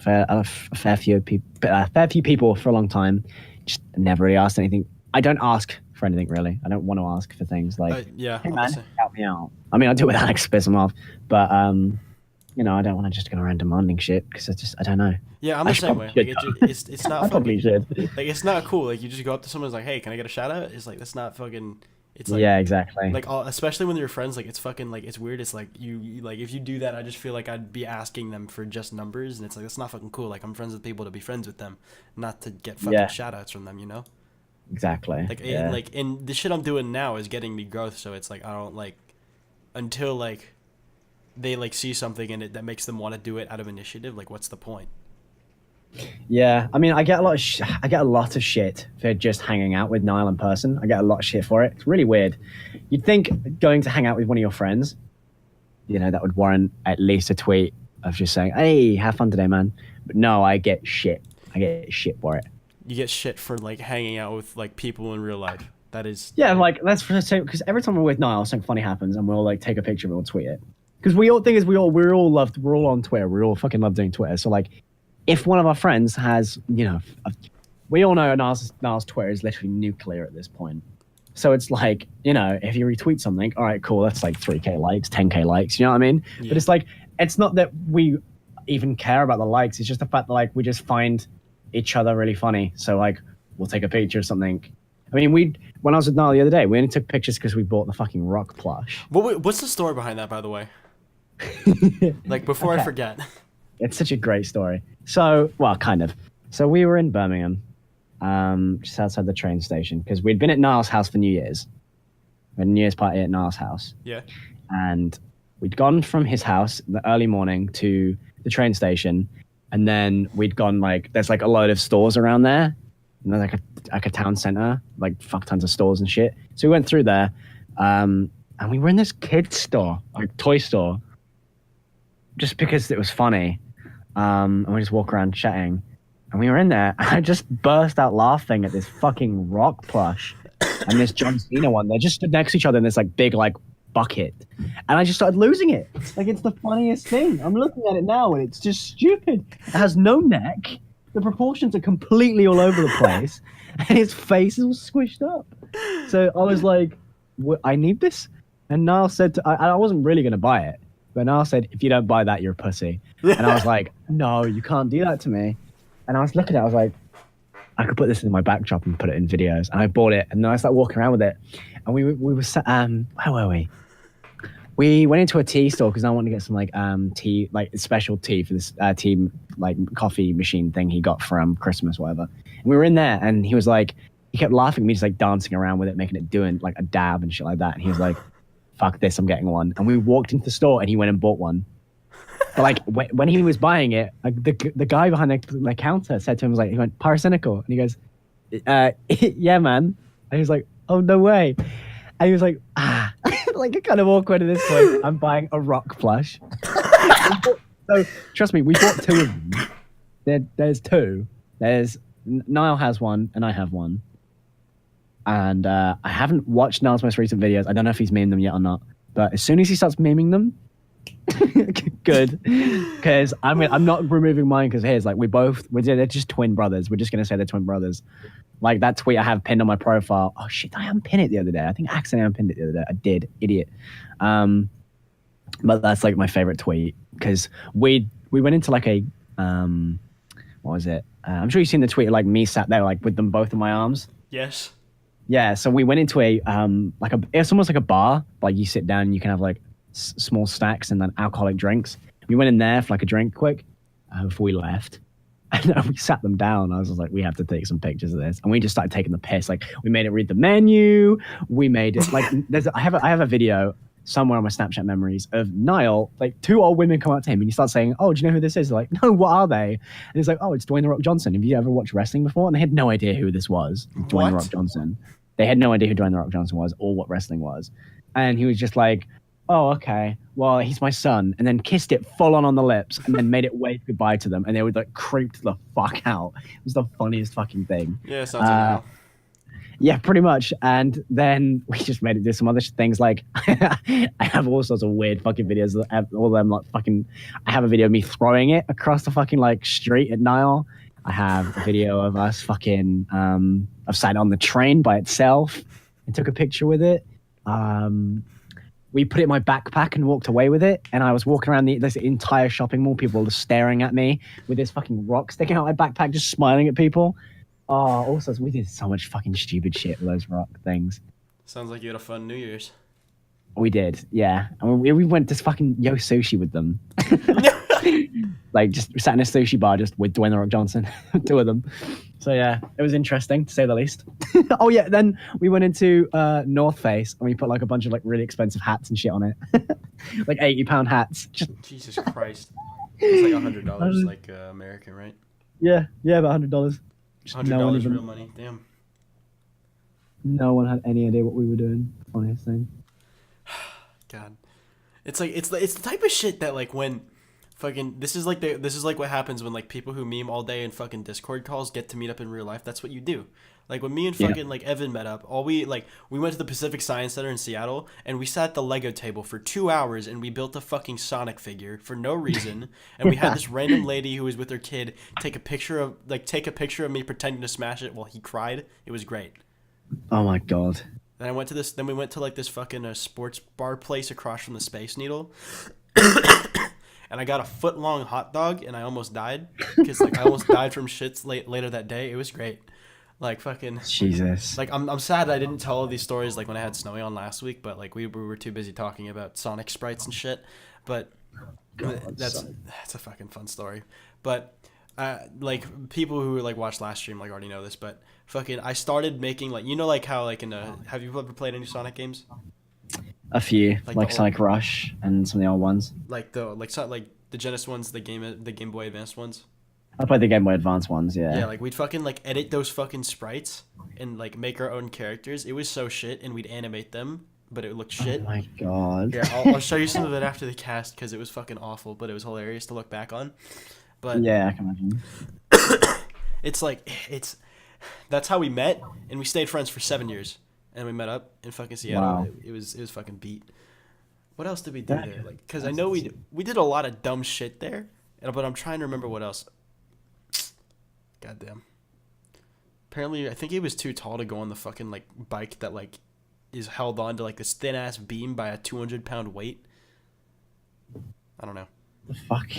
a fair few people for a long time. Just never really asked anything. I don't ask for anything really. I don't want to ask for things like, Yeah, hey man, help me out. I mean, I do it with Alex, piss him off, but I don't want to just go around demanding shit because I don't know. Yeah, I'm the same way. Like, it's not. I probably should. Like it's not cool. Like you just go up to someone's like, hey, can I get a shout out? It's like that's not fucking. It's like, yeah, exactly. Like especially when you're friends, like it's fucking like it's weird. It's like you like if you do that, I just feel like I'd be asking them for just numbers, and it's like that's not fucking cool. Like I'm friends with people to be friends with them, not to get fucking shout outs from them. Exactly. Like yeah. and the shit I'm doing now is getting me growth. So it's like I don't like until like they like see something in it that makes them want to do it out of initiative. Like what's the point? Yeah, I mean, I get a lot of shit for just hanging out with Niall in person. I get a lot of shit for it. It's really weird. You'd think going to hang out with one of your friends, that would warrant at least a tweet of just saying, "Hey, have fun today, man." But no, I get shit. I get shit for it. You get shit for like hanging out with like people in real life. That is. Yeah, like that's for the same because every time we're with Niall, something funny happens, and we'll like take a picture and we'll tweet it. Because we're all on Twitter. We all fucking love doing Twitter. So like, if one of our friends has, we all know Niall's Twitter is literally nuclear at this point. So it's like, if you retweet something, all right, cool, that's like 3K likes, 10K likes, you know what I mean? Yeah. But it's like it's not that we even care about the likes. It's just the fact that like we just find each other really funny. So like we'll take a picture of something. I mean, when I was with Niall the other day, we only took pictures because we bought the fucking rock plush. What's the story behind that, by the way? Like, before I forget. It's such a great story. So, well, kind of. So we were in Birmingham, just outside the train station, because we'd been at Niall's house for New Year's. We had a New Year's party at Niall's house. Yeah. And we'd gone from his house in the early morning to the train station, and then we'd gone like there's like a load of stores around there, and there's like a town center, like fuck tons of stores and shit. So we went through there, and we were in this kids store, like toy store, just because it was funny. And we just walk around chatting, and we were in there, and I just burst out laughing at this fucking rock plush and this John Cena one. They just stood next to each other in this like big like bucket, and I just started losing it. Like, it's the funniest thing. I'm looking at it now, and it's just stupid. It has no neck. The proportions are completely all over the place, and his face is all squished up. So I was like, I need this. And Niall said, I wasn't really going to buy it, but Niall said, if you don't buy that, you're a pussy. And I was like, no, you can't do that to me. And I was looking at it, I was like, I could put this in my backdrop and put it in videos. And I bought it, and then I started walking around with it. And we were where were we? We went into a tea store because I wanted to get some like tea, like special tea for this tea like coffee machine thing he got from Christmas, whatever. And we were in there, and he was like, he kept laughing at me, just like dancing around with it, making it doing like a dab and shit like that. And he was like, fuck this, I'm getting one. And we walked into the store, and he went and bought one. But like when he was buying it, like the guy behind the counter said to him, he went, Parasynical. And he goes, yeah, man. And he was like, oh, no way. And he was like, like kind of awkward at this point. I'm buying a rock plush. So trust me, we bought two of them. There's two. There's Niall has one, and I have one. And I haven't watched Niall's most recent videos. I don't know if he's memed them yet or not. But as soon as he starts memeing them, good, because I'm not removing mine because his, like, they're just twin brothers. We're just gonna say they're twin brothers. Like that tweet I have pinned on my profile. Oh shit, I unpinned it the other day. I think I accidentally unpinned it the other day. I did, idiot. But that's like my favorite tweet because we went into like a what was it? I'm sure you've seen the tweet of, like me sat there like with them both in my arms. Yes. Yeah, so we went into it's almost like a bar. Like you sit down and you can have like small snacks and then alcoholic drinks. We went in there for like a drink quick before we left. And we sat them down. I was just like, we have to take some pictures of this. And we just started taking the piss. Like, we made it read the menu. We made it like I have a video somewhere on my Snapchat memories of Niall, like two old women come up to him and he starts saying, oh, do you know who this is? They're like, no, what are they? And he's like, oh, it's Dwayne The Rock Johnson. Have you ever watched wrestling before? And they had no idea who this was. Dwayne The Rock Johnson. They had no idea who Dwayne The Rock Johnson was or what wrestling was. And he was just like, oh, okay, well, he's my son, and then kissed it full on the lips, and then made it wave goodbye to them, and they would like creeped the fuck out. It was the funniest fucking thing. Yeah, sounds like yeah, pretty much. And then we just made it do some other things. Like I have all sorts of weird fucking videos. All of them like fucking. I have a video of me throwing it across the fucking like street at Niall. I have a video of us fucking of sat on the train by itself and took a picture with it. We put it in my backpack and walked away with it. And I was walking around this entire shopping mall, people just staring at me with this fucking rock sticking out my backpack, just smiling at people. Oh, also, we did so much fucking stupid shit with those rock things. Sounds like you had a fun New Year's. We did, yeah. And we went to fucking Yo Sushi with them. Like, just sat in a sushi bar just with Dwayne The Rock Johnson, two of them. So, yeah, it was interesting, to say the least. Oh, yeah, then we went into North Face, and we put, like, a bunch of, like, really expensive hats and shit on it. Like, 80-pound hats. Jesus Christ. It's like $100, like, American, right? Yeah, about $100. $100 real money, damn. No one had any idea what we were doing. Funniest thing. God, it's the type of shit that like when fucking this is like what happens when like people who meme all day in fucking Discord calls get to meet up in real life. That's what you do. Like when me and fucking like Evan met up, we went to the Pacific Science Center in Seattle and we sat at the Lego table for 2 hours and we built a fucking Sonic figure for no reason. And we had this random lady who was with her kid take a picture of me pretending to smash it while he cried. It was great. Oh my god. Then we went to like this fucking sports bar place across from the Space Needle. and I got a foot long hot dog, and I almost died because like I almost died from shits later that day. It was great. Like fucking Jesus. like I'm sad I didn't tell all these stories like when I had Snowy on last week, but like we were too busy talking about Sonic sprites and shit. But God, that's a fucking fun story. But like people who like watched last stream like already know this, but fucking I started making like like how like in a have you ever played any Sonic games? a few, Like like the Sonic Rush and some of the old ones. Like the Genesis ones, the Game Boy Advanced ones. I played the Game Boy Advance ones, yeah. Yeah, like we'd fucking like edit those fucking sprites and like make our own characters. It was so shit, and we'd animate them, but it looked shit. Oh my god. Yeah, I'll show you some of it after the cast because it was fucking awful, but it was hilarious to look back on. But Yeah, I can imagine. it's like that's how we met, and we stayed friends for 7 years, and we met up in fucking Seattle. Wow. It was fucking beat. What else did we do there? Like, because I know we did a lot of dumb shit there, but I'm trying to remember what else. Goddamn. Apparently, I think he was too tall to go on the fucking like bike that like is held on to like this thin ass beam by a 200-pound weight. I don't know. The fuck?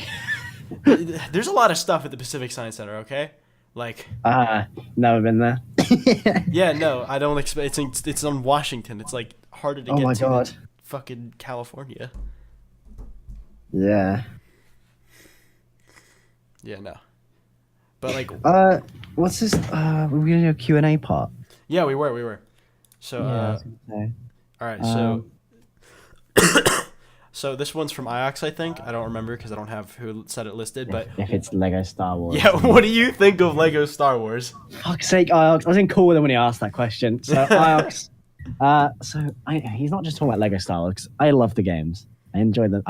There's a lot of stuff at the Pacific Science Center. Okay, like Never been there. yeah, no, I don't expect. It's on Washington. It's like harder to Oh get my to God. than fucking California. Yeah. Yeah, no. But like, What's this? We're gonna do a Q&A part. yeah, we were. So, Yeah, I was gonna say. all right, so. So this one's from Iox, I think. I don't remember because I don't have who said it listed, but If it's Lego Star Wars. yeah, what do you think of Lego Star Wars? Fuck's sake, Iox. I was in cool with him when he asked that question. So, Iox. He's not just talking about Lego Star Wars. 'Cause I love the games. I enjoy the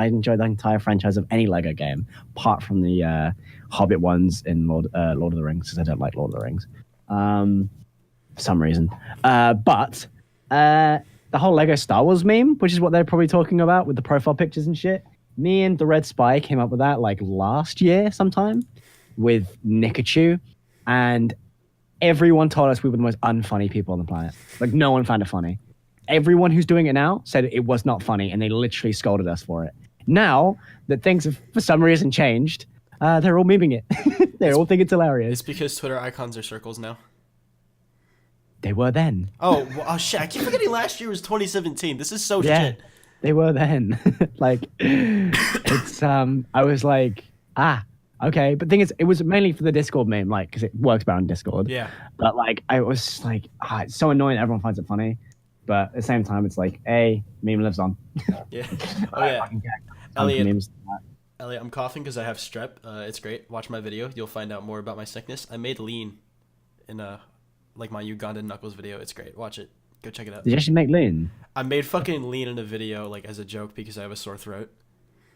entire franchise of any Lego game, apart from the Hobbit ones in Lord of the Rings, because I don't like Lord of the Rings, for some reason. But the whole Lego Star Wars meme, which is what they're probably talking about with the profile pictures and shit. Me and the Red Spy came up with that like last year sometime with Nikachu, and everyone told us we were the most unfunny people on the planet. Like no one found it funny. Everyone who's doing it now said it was not funny, and they literally scolded us for it. Now that things have for some reason changed, they're all memeing it. They all think it's hilarious. It's because Twitter icons are circles now. They were then. Oh, oh shit! I keep forgetting last year was 2017. This is so Yeah, shit. they were then. Like, it's I was like, okay. But the thing is, it was mainly for the Discord meme, like, because it works better on Discord. Yeah. But like, I was like, it's so annoying. Everyone finds it funny, but at the same time, it's like, meme lives on. Yeah. Oh yeah. Elliot, Memes. Elliot, I'm coughing because I have strep. It's great. Watch my video. You'll find out more about my sickness. I made lean in like my Ugandan Knuckles video. It's great. Watch it. Go check it out. Did you actually make lean? I made fucking lean in a video like as a joke because I have a sore throat.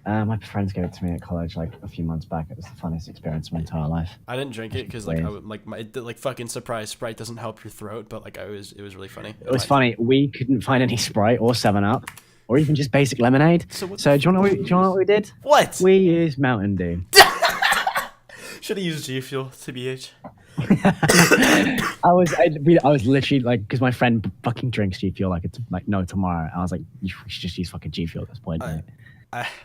My friends gave it to me at college like a few months back. It was the funniest experience of my entire life. I didn't drink it because like like fucking surprise Sprite doesn't help your throat, but like it was really funny. It was funny. We couldn't find any Sprite or 7-Up or even just basic lemonade. So do you know what we did? What? We used Mountain Dew. Should have used G Fuel, TBH. I was literally like, because my friend fucking drinks G Fuel like it's like no tomorrow. I was like, you should just use fucking G Fuel at this point. It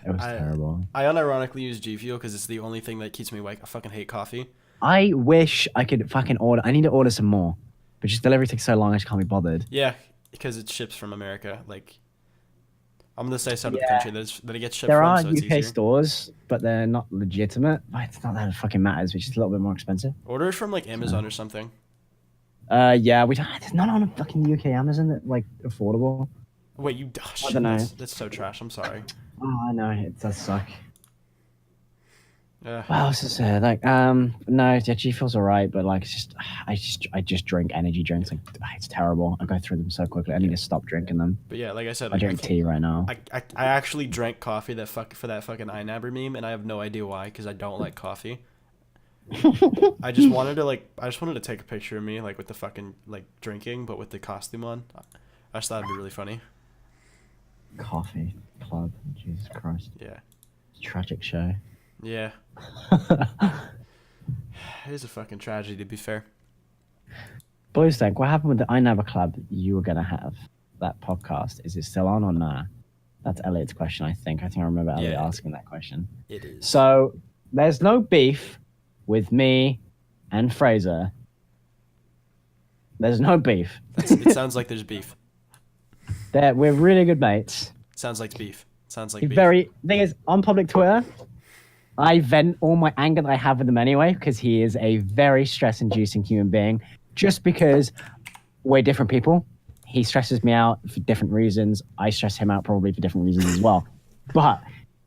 was terrible. I unironically use G Fuel because it's the only thing that keeps me awake. I fucking hate coffee. I wish I could fucking order. I need to order some more, but just delivery takes so long. I just can't be bothered. Yeah, because it ships from America. Like, I'm gonna say side of the country that it gets shipped There from. are So it's UK easier. stores, but they're not legitimate. It's not that it fucking matters. It's just a little bit more expensive. Order it from like Amazon or something. Yeah, we don't. There's none on fucking UK Amazon that like affordable. Wait, you? Oh, shit, don't know. That's so trash. I'm sorry. Oh, I know it does suck. Yeah. What else is there? Like, no, yeah, G Fuel's alright, but like, it's just, I just drink energy drinks. Like, it's terrible. I go through them so quickly. I need to stop drinking them. But yeah, like I said, I drink tea right now. I actually drank coffee for that fucking iNabber meme, and I have no idea why because I don't like coffee. I just wanted to take a picture of me like with the fucking like drinking, but with the costume on. I just thought it'd be really funny. Coffee club, Jesus Christ. Yeah. Tragic show. Yeah. It is a fucking tragedy, to be fair. BluesDank, what happened with the I Never Club you were gonna have? That podcast, is it still on or nah? That's Elliot's question, I think. I remember Elliot Yeah, asking that question. it is. So there's no beef with me and Fraser. There's no beef. It sounds like there's beef. We're really good mates. Sounds like beef. Sounds like He's beef. very. Thing is, on public Twitter, I vent all my anger that I have with him anyway, because he is a very stress-inducing human being. Just because we're different people, he stresses me out for different reasons. I stress him out probably for different reasons as well. But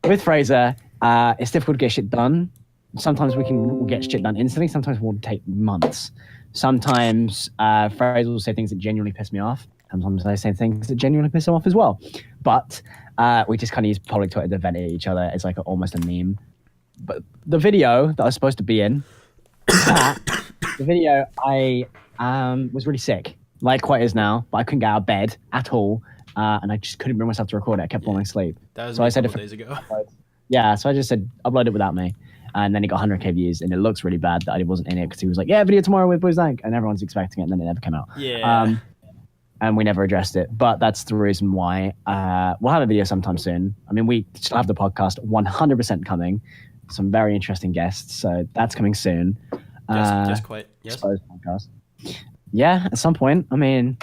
with Fraser, it's difficult to get shit done. Sometimes we'll get shit done instantly. Sometimes we'll take months. Sometimes Fraser will say things that genuinely piss me off. Sometimes I say things that genuinely piss him off as well. But we just kind of use public Twitter to vent at each other. It's like almost a meme. But the video that I was supposed to be in, the video I was really sick, like quite is now, but I couldn't get out of bed at all, and I just couldn't bring myself to record it. I kept falling asleep. That was so me I said a couple days ago. Yeah, so I just said upload it without me, and then it got 100k views, and it looks really bad that I wasn't in it because he was like, "Yeah, video tomorrow with BluesDank," and everyone's expecting it, and then it never came out. Yeah. And we never addressed it, but that's the reason why we'll have a video sometime soon. I mean, we still have the podcast 100% coming. Some very interesting guests, so that's coming soon. Just quite. Yes. Podcast. Yeah, at some point. I mean,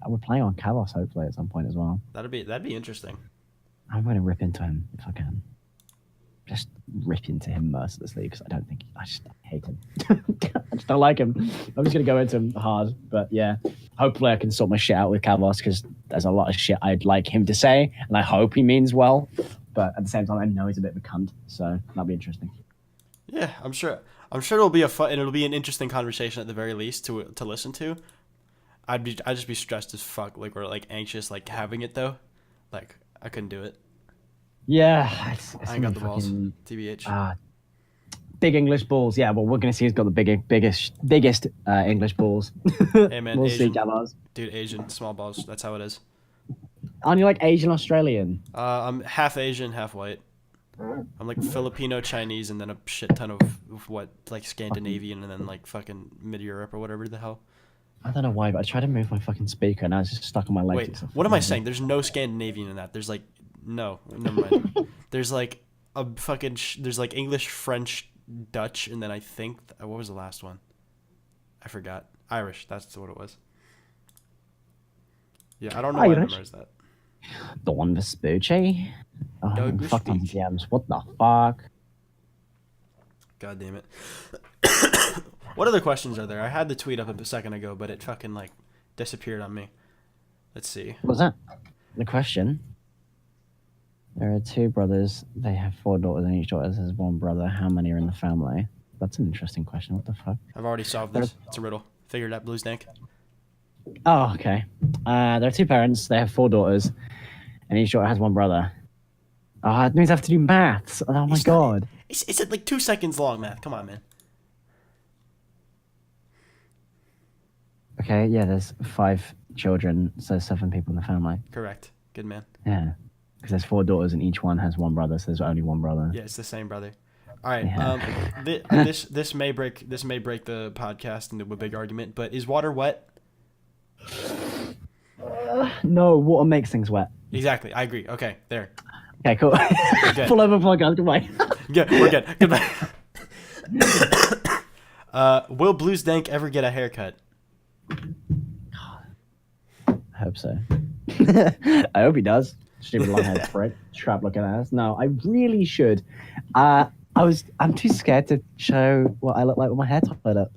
we're playing on Kalos hopefully at some point as well. That'd be interesting. I'm going to rip into him if I can. Just rip into him mercilessly because I just hate him. I just don't like him. I'm just going to go into him hard. But yeah, hopefully I can sort my shit out with Kavos because there's a lot of shit I'd like him to say and I hope he means well. But at the same time, I know he's a bit of a cunt. So that'll be interesting. Yeah, I'm sure it'll be it'll be an interesting conversation at the very least to listen to. I'd just be stressed as fuck, like, or like anxious, like having it though. Like I couldn't do it. Yeah, I ain't got the balls. TBH. Big English balls. Yeah, well, we're gonna see who's got the biggest English balls. Hey man, we'll Asian, see, Javaz. dude, Asian, small balls. That's how it is. Aren't you like Asian Australian? I'm half Asian, half white. I'm like Filipino, Chinese, and then a shit ton of what, like Scandinavian, and then like fucking mid Europe or whatever the hell. I don't know why, but I tried to move my fucking speaker and I was just stuck on my legs. Wait, what am I saying? There's no Scandinavian in that. There's like no, never mind. There's like a fucking there's like English, French, Dutch, and then I think what was the last one? I forgot. Irish. That's what it was. Yeah, I don't know why I memorized that. Don Vespucci? Oh, fucking DMs. What the fuck? God damn it. What other questions are there? I had the tweet up a second ago, but it fucking like disappeared on me. Let's see. What was that? The question? There are two brothers. They have 4 daughters, and each daughter has 1 brother. How many are in the family? That's an interesting question. What the fuck? I've already solved this. It's a riddle. Figured out BluesDank. Oh, okay. There are 2 parents. They have 4 daughters, and each daughter has 1 brother. Oh, it means I have to do maths. Oh my god. It's like 2 seconds long, math. Come on, man. Okay, yeah, there's 5 children, so 7 people in the family. Correct. Good man. Yeah, because there's 4 daughters and each one has 1 brother, so there's only 1 brother. Yeah, it's the same brother. All right. Yeah. This may break the podcast into a big argument, but is water wet? No, water makes things wet. Exactly. I agree. Okay, there. Okay, cool. Pullover podcast. Goodbye. Good. We're good. Goodbye. Will BluesDank ever get a haircut? I hope so. I hope he does. Stupid long head prick, trap looking ass. No, I really should. I'm too scared to show what I look like with my hair tied up.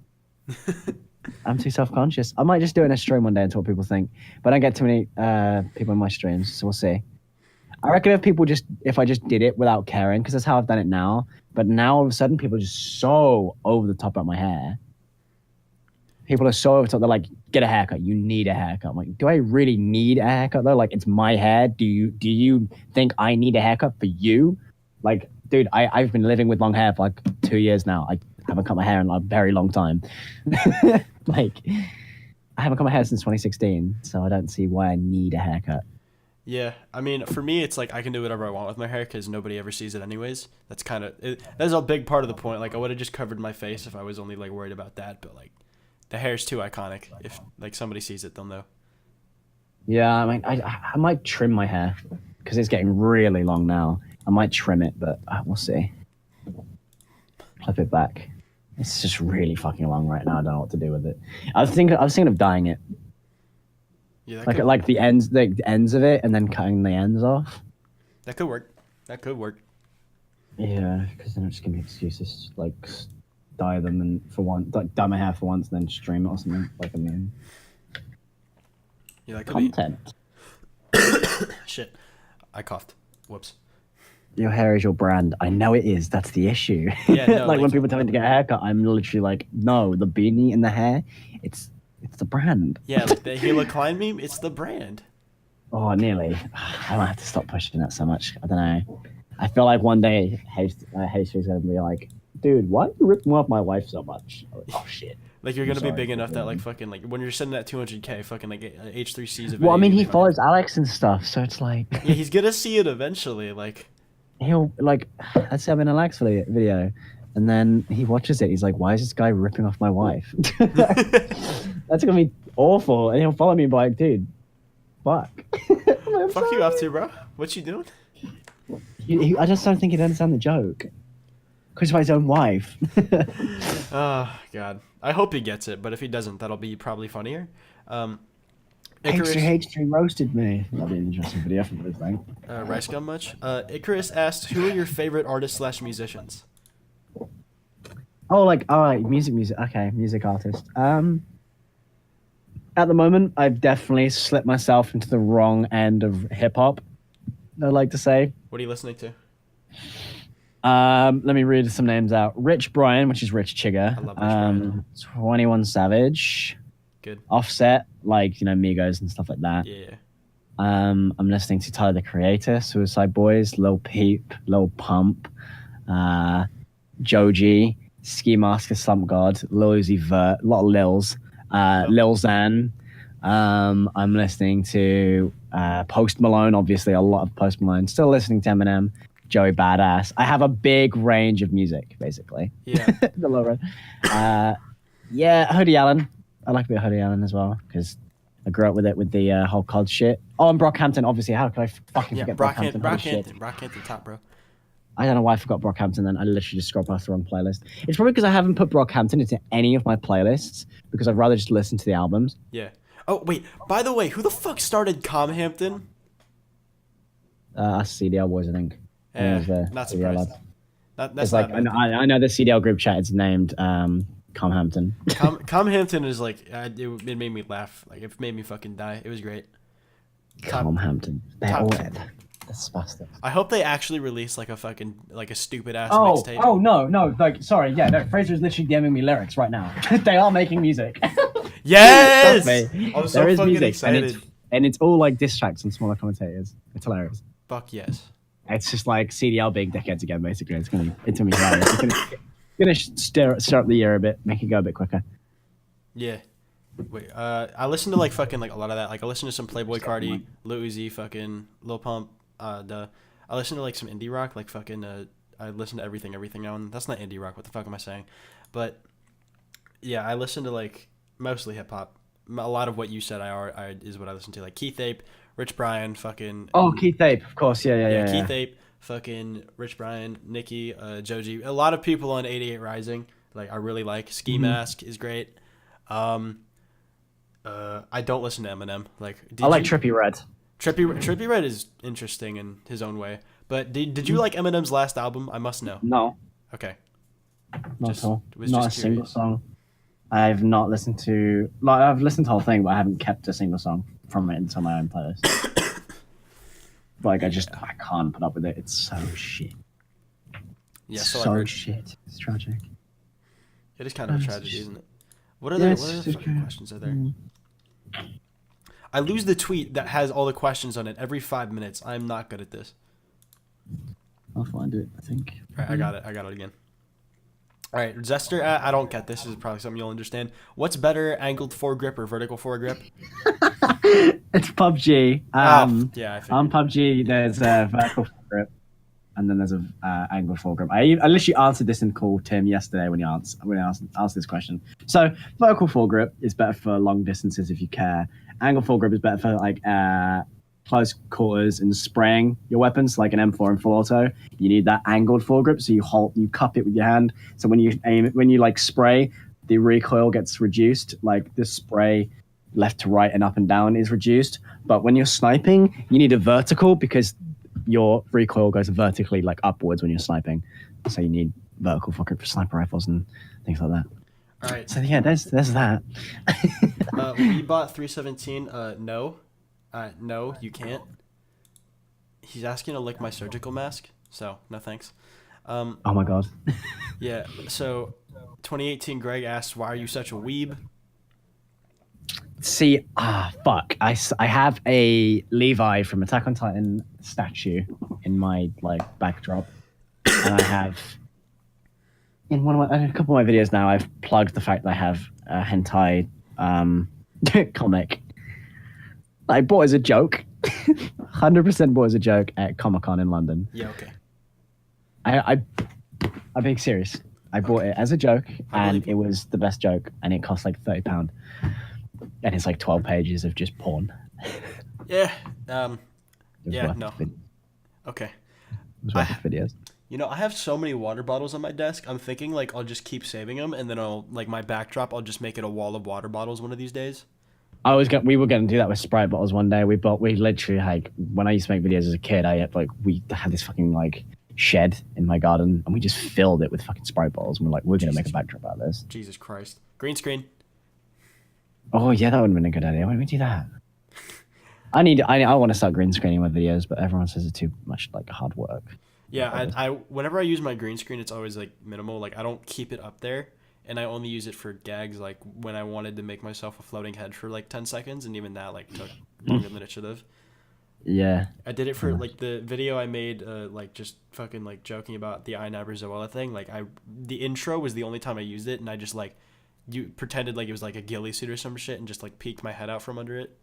I'm too self-conscious. I might just do it in a stream one day and see what people think. But I don't get too many people in my streams, so we'll see. I reckon if I just did it without caring, because that's how I've done it now. But now all of a sudden people are just so over the top about my hair. People are so over the top. They're like, get a haircut. You need a haircut. I'm like, do I really need a haircut though? Like, it's my hair. Do you think I need a haircut for you? Like, dude, I've been living with long hair for like 2 years now. I haven't cut my hair in a very long time. Like, I haven't cut my hair since 2016, so I don't see why I need a haircut. Yeah, I mean, for me, it's like I can do whatever I want with my hair because nobody ever sees it anyways. That's that's a big part of the point. Like, I would have just covered my face if I was only like worried about that, but like, the hair's too iconic. If like somebody sees it, they'll know. Yeah, I mean, I might trim my hair. because it's getting really long now. I might trim it, but we'll see. Clip it back. It's just really fucking long right now. I don't know what to do with it. I was thinking of dyeing it, Yeah, like the ends of it, and then cutting the ends off. that could work. That could work. Yeah, because then I'm just gonna make excuses, like dye them and dye my hair for once, and then stream it or something. Like, I mean, Yeah, that could content. be. Shit, I coughed. Whoops. Your hair is your brand. I know it is. That's the issue. Yeah, no, like when people tell me to get a haircut, I'm literally like, no, the beanie and the hair, it's the brand. Yeah, like the Hila Klein meme. It's the brand. Oh, nearly. I might have to stop pushing that so much. I don't know. I feel like one day Hastie's gonna be like, dude, why are you ripping off my wife so much? Like, oh shit. Like you're gonna be big enough that like fucking like when you're sitting at 200K, fucking like H3C's. Well, I mean, he follows Alex and stuff, so it's like. Yeah, he's gonna see it eventually. Like. He'll like, let's say I'm in a Alex video, and then he watches it. He's like, why is this guy ripping off my wife? That's gonna be awful. And he'll follow me and be like, dude, fuck. Like, fuck you up to, bro. What you doing? I just don't think he'd understand the joke. Because of his own wife. Oh, God. I hope he gets it, but if he doesn't, that'll be probably funnier. H3 roasted me. That'll be an interesting video from BluesDank. Rice gum much? Icarus asked, who are your favorite artists / musicians? Oh, like, music. Okay, music artist. At the moment, I've definitely slipped myself into the wrong end of hip hop. I'd like to say. What are you listening to? Let me read some names out. Rich Brian, which is Rich Chigga. I love Rich Brian. 21 Savage. Good. Offset, like, Migos and stuff like that. Yeah. I'm listening to Tyler the Creator, Suicide Boys, Lil Peep, Lil Pump, Joji, Ski Masker, Slump God, Lil Uzi Vert, a lot of Lils, Lil Xan. I'm listening to Post Malone, obviously a lot of Post Malone. Still listening to Eminem, Joey Badass. I have a big range of music, basically. Yeah. The low road. Yeah, Hoodie Allen. I like a bit of Hoodie Allen as well, because I grew up with it with the whole COD shit. Oh, and Brockhampton, obviously. How could I fucking forget Brockhampton? Brockhampton top, bro. I don't know why I forgot Brockhampton then. I literally just scrolled past the wrong playlist. It's probably because I haven't put Brockhampton into any of my playlists, because I'd rather just listen to the albums. Yeah. Oh, wait. By the way, who the fuck started Comhampton? Us CDL boys, I think. Yeah, not surprised. That's like, I know the CDL group chat is named Comhampton. Comhampton is like, it made me laugh. Like, it made me fucking die. It was great. Comhampton. They're all that's spastic. I hope they actually release like a fucking, like a stupid ass mixtape. mixtape. No, like, sorry, yeah, no, Fraser is literally DMing me lyrics right now. They are making music. Yes! I'm so fucking music, excited. And it's all like diss tracks and smaller commentators. It's hilarious. Fuck yes. It's just like CDL big dickheads again, basically. It's gonna be hilarious. It's gonna stir up the year a bit, make it go a bit quicker. Yeah. Wait, I listened to like fucking like a lot of that. Like I listened to some Playboy Cardi, Lil Uzi, fucking Lil Pump. I listened to like some indie rock, like fucking. I listened to everything now. And that's not indie rock. What the fuck am I saying? But yeah, I listened to like mostly hip hop. A lot of what you said, I is what I listened to. Like Keith Ape, Rich Brian, fucking. Oh, Keith Ape, of course, yeah. Keith Ape, fucking Rich Brian, Nicki, Joji. A lot of people on 88 Rising. Like I really like. Ski Mask is great. I don't listen to Eminem. Like I like Trippie Redd. Trippie Redd is interesting in his own way. But did you like Eminem's last album? I must know. No. Okay. Not at all. Not a single song. I've not listened to. Like I've listened to the whole thing, but I haven't kept a single song from it into my own playlist. Like I can't put up with it. It's so shit. Yeah, so shit. It's tragic. It is kind of a tragedy, isn't it? What other fucking questions are there? I lose the tweet that has all the questions on it every 5 minutes. I'm not good at this. I'll find it, I think. All right, I got it again. All right, Zester, I don't get this. This is probably something you'll understand. What's better, angled foregrip or vertical foregrip? It's PUBG. Yeah, on PUBG, there's a vertical foregrip, and then there's a angled foregrip. I literally answered this in call Tim yesterday when I asked this question. So vertical foregrip is better for long distances if you care. Angled foregrip is better for like close quarters and spraying your weapons like an M4 in full auto, you need that angled foregrip. So you cup it with your hand. So when you aim it, when you like spray, the recoil gets reduced. Like the spray left to right and up and down is reduced. But when you're sniping, you need a vertical because your recoil goes vertically like upwards when you're sniping. So you need vertical foregrip for sniper rifles and things like that. All right. So yeah, there's that. We bought 317. No. No, you can't. He's asking to lick my surgical mask, so no thanks. Oh my god. Yeah, so 2018 Greg asked, why are you such a weeb? See, fuck. I have a Levi from Attack on Titan statue in my like backdrop, and I have in a couple of my videos now. I've plugged the fact that I have a hentai comic. I bought as a joke, 100% bought as a joke at Comic-Con in London. Yeah, okay. I'm being serious. I bought it as a joke, and it was the best joke, and it cost like £30. And it's like 12 pages of just porn. Yeah. Yeah, no. Okay. It was worth the videos. You know, I have so many water bottles on my desk. I'm thinking like I'll just keep saving them, and then I'll like my backdrop. I'll just make it a wall of water bottles one of these days. We were going to do that with Sprite bottles one day. We literally like when I used to make videos as a kid. We had this fucking like shed in my garden, and we just filled it with fucking Sprite bottles. And we're like, we're going to make a backdrop out of this. Jesus Christ! Green screen. Oh yeah, that would have been a good idea. Why don't we do that? I want to start green screening my videos, but everyone says it's too much like hard work. Yeah, I whenever I use my green screen, it's always like minimal. Like I don't keep it up there, and I only use it for gags. Like when I wanted to make myself a floating head for like 10 seconds, and even that like took longer than it should have. Yeah. I did it for like the video I made, like just fucking like joking about the Zoella thing. Like the intro was the only time I used it, and I just like you pretended like it was like a ghillie suit or some shit, and just like peeked my head out from under it.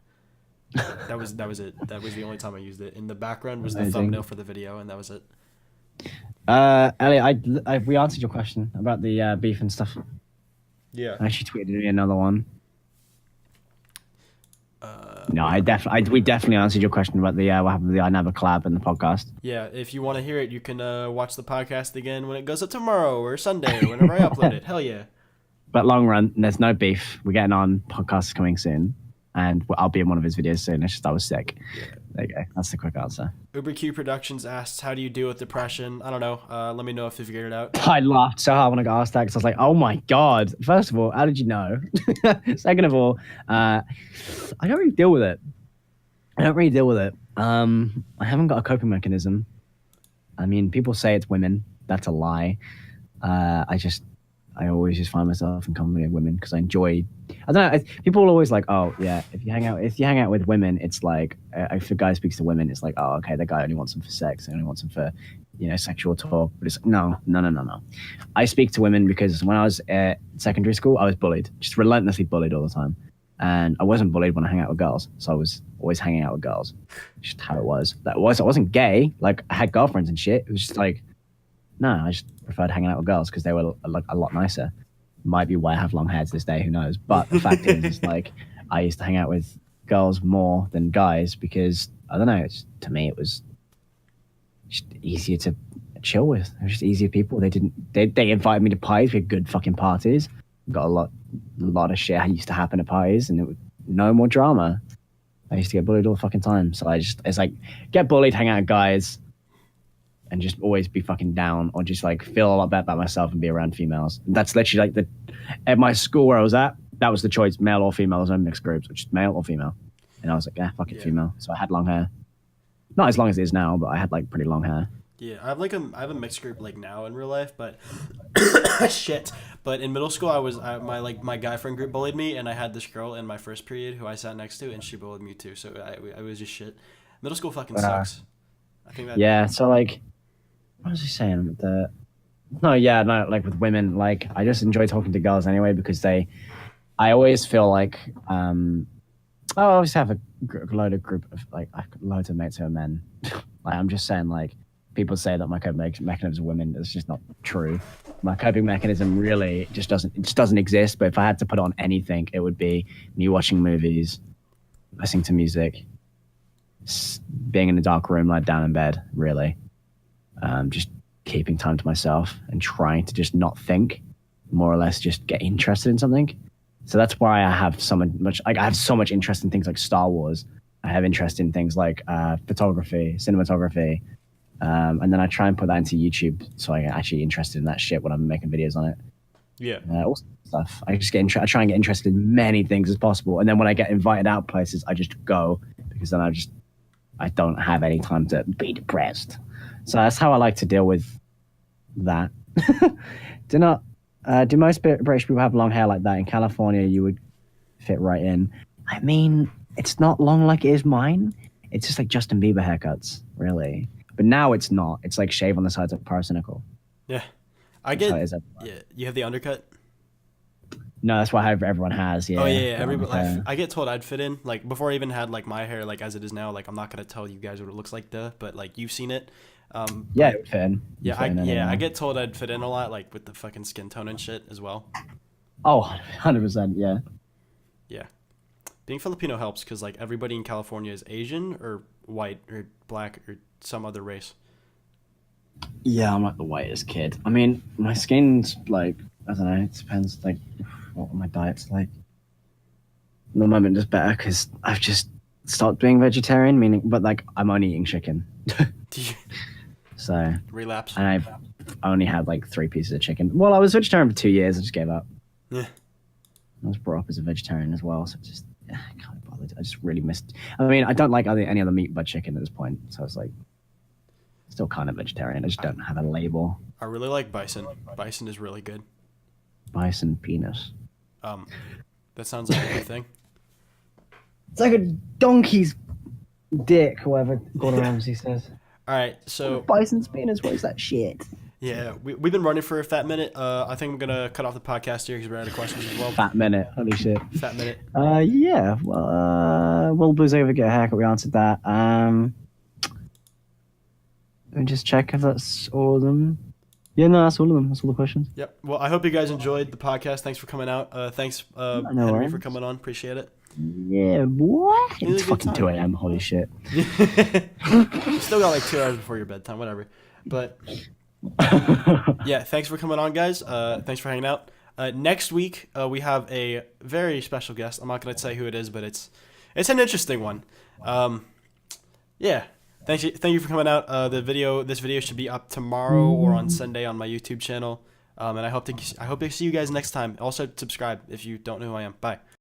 That was it. That was the only time I used it. And the background was the thumbnail for the video, and that was it. Elliot, we answered your question about the beef and stuff. Yeah. I actually tweeted me another one. No, we definitely answered your question about the what happened with the I Never collab in the podcast. Yeah, if you want to hear it, you can watch the podcast again when it goes up tomorrow or Sunday or whenever I upload it. Hell yeah. But long run, there's no beef. We're getting on. Podcast is coming soon, and I'll be in one of his videos soon. It's just I was sick. Yeah. There you go. That's the quick answer. UberQ Productions asks, how do you deal with depression? I don't know. Let me know if you figured it out. I laughed so hard when I got asked that because I was like, oh my God. First of all, how did you know? Second of all, I don't really deal with it. I haven't got a coping mechanism. I mean, people say it's women. That's a lie. I always just find myself in company with women because I enjoy. I don't know. People are always like, "Oh, yeah, if you hang out with women, it's like if a guy speaks to women, it's like, oh, okay, that guy only wants them for sex, he only wants them for, sexual talk." But it's no. I speak to women because when I was at secondary school, I was bullied, just relentlessly bullied all the time, and I wasn't bullied when I hang out with girls, so I was always hanging out with girls. Just how it was. I wasn't gay. Like I had girlfriends and shit. It was just like. No, I just preferred hanging out with girls because they were a lot nicer. Might be why I have long hair to this day, who knows? But the fact is, like, I used to hang out with girls more than guys because, I don't know, to me it was just easier to chill with. They were just easier people. They invited me to parties. We had good fucking parties. Got a lot of shit used to happen at parties, and it was no more drama. I used to get bullied all the fucking time. So it's like, get bullied, hang out with guys, and just always be fucking down, or just like feel a lot better about myself and be around females. And that's literally like at my school where I was at, that was the choice, male or female. There's no mixed groups, which is male or female. And I was like, fuck it, female. So I had long hair. Not as long as it is now, but I had like pretty long hair. Yeah, I have a mixed group like now in real life, but shit. But in middle school, my guy friend group bullied me, and I had this girl in my first period who I sat next to, and she bullied me too. So I was just shit. Middle school fucking sucks. I think that. Yeah. So like. What was he saying? Like with women, like I just enjoy talking to girls anyway because I always feel like I always have a group of like loads of mates who are men. Like I'm just saying, like people say that my coping mechanism is women. It's just not true. My coping mechanism really just doesn't exist. But if I had to put on anything, it would be me watching movies, listening to music, being in a dark room, like down in bed, really. Just keeping time to myself and trying to just not think, more or less just get interested in something. So that's why I have so much, like I have so much interest in things like Star Wars. I have interest in things like photography, cinematography, and then I try and put that into YouTube so I get actually interested in that shit when I'm making videos on it. Yeah. All sorts of stuff. I just I try and get interested in many things as possible, and then when I get invited out places, I just go because then I don't have any time to be depressed. So that's how I like to deal with that. Do most British people have long hair like that? In California, you would fit right in. I mean, it's not long like it is mine. It's just like Justin Bieber haircuts, really. But now it's not. It's like shave on the sides of parasinical. Yeah. Yeah, you have the undercut? No, that's what everyone has. Yeah. Oh yeah, everybody. I get told I'd fit in. Like before I even had like my hair like as it is now. Like I'm not gonna tell you guys what it looks like, but like you've seen it. Yeah, it would fit in. I get told I'd fit in a lot, like with the fucking skin tone and shit as well. Oh, 100%. Yeah. Yeah, being Filipino helps because like everybody in California is Asian or white or black or some other race. Yeah, I'm like the whitest kid. I mean, my skin's like, I don't know, it depends like what my diet's like. At the moment, just better because I've just stopped being vegetarian, but like I'm only eating chicken. Do you So relapse? and I've only had like 3 pieces of chicken. Well, I was vegetarian for 2 years. I just gave up. Yeah. I was brought up as a vegetarian as well, so I can't be bothered. I just really missed. I mean, I don't like any other meat but chicken at this point, so it's like still kind of vegetarian. I just don't have a label. I really like bison. Bison is really good. Bison penis. That sounds like a good thing. It's like a donkey's dick, whatever Gordon Ramsay says. All right, so Bison's penis. What is that shit? yeah, we've been running for a fat minute. I think I'm gonna cut off the podcast here because we're out of questions as well. Fat minute. Holy shit. Fat minute. Yeah. Well, will Blues over get a haircut? We answered that. Let me just check if that's all of them. Yeah, no, that's all of them. That's all the questions. Yep. Well, I hope you guys enjoyed the podcast. Thanks for coming out. Thanks, Henry, worries. for coming on. Appreciate it. Yeah, boy. Really It's good fucking time. 2 a.m. Holy shit. You still got like 2 hours before your bedtime, whatever. But yeah, thanks for coming on, guys. Thanks for hanging out. Next week we have a very special guest. I'm not gonna say who it is, but it's an interesting one. Yeah. Thank you for coming out. This video should be up tomorrow or on Sunday on my YouTube channel. And I hope to see you guys next time. Also subscribe if you don't know who I am. Bye.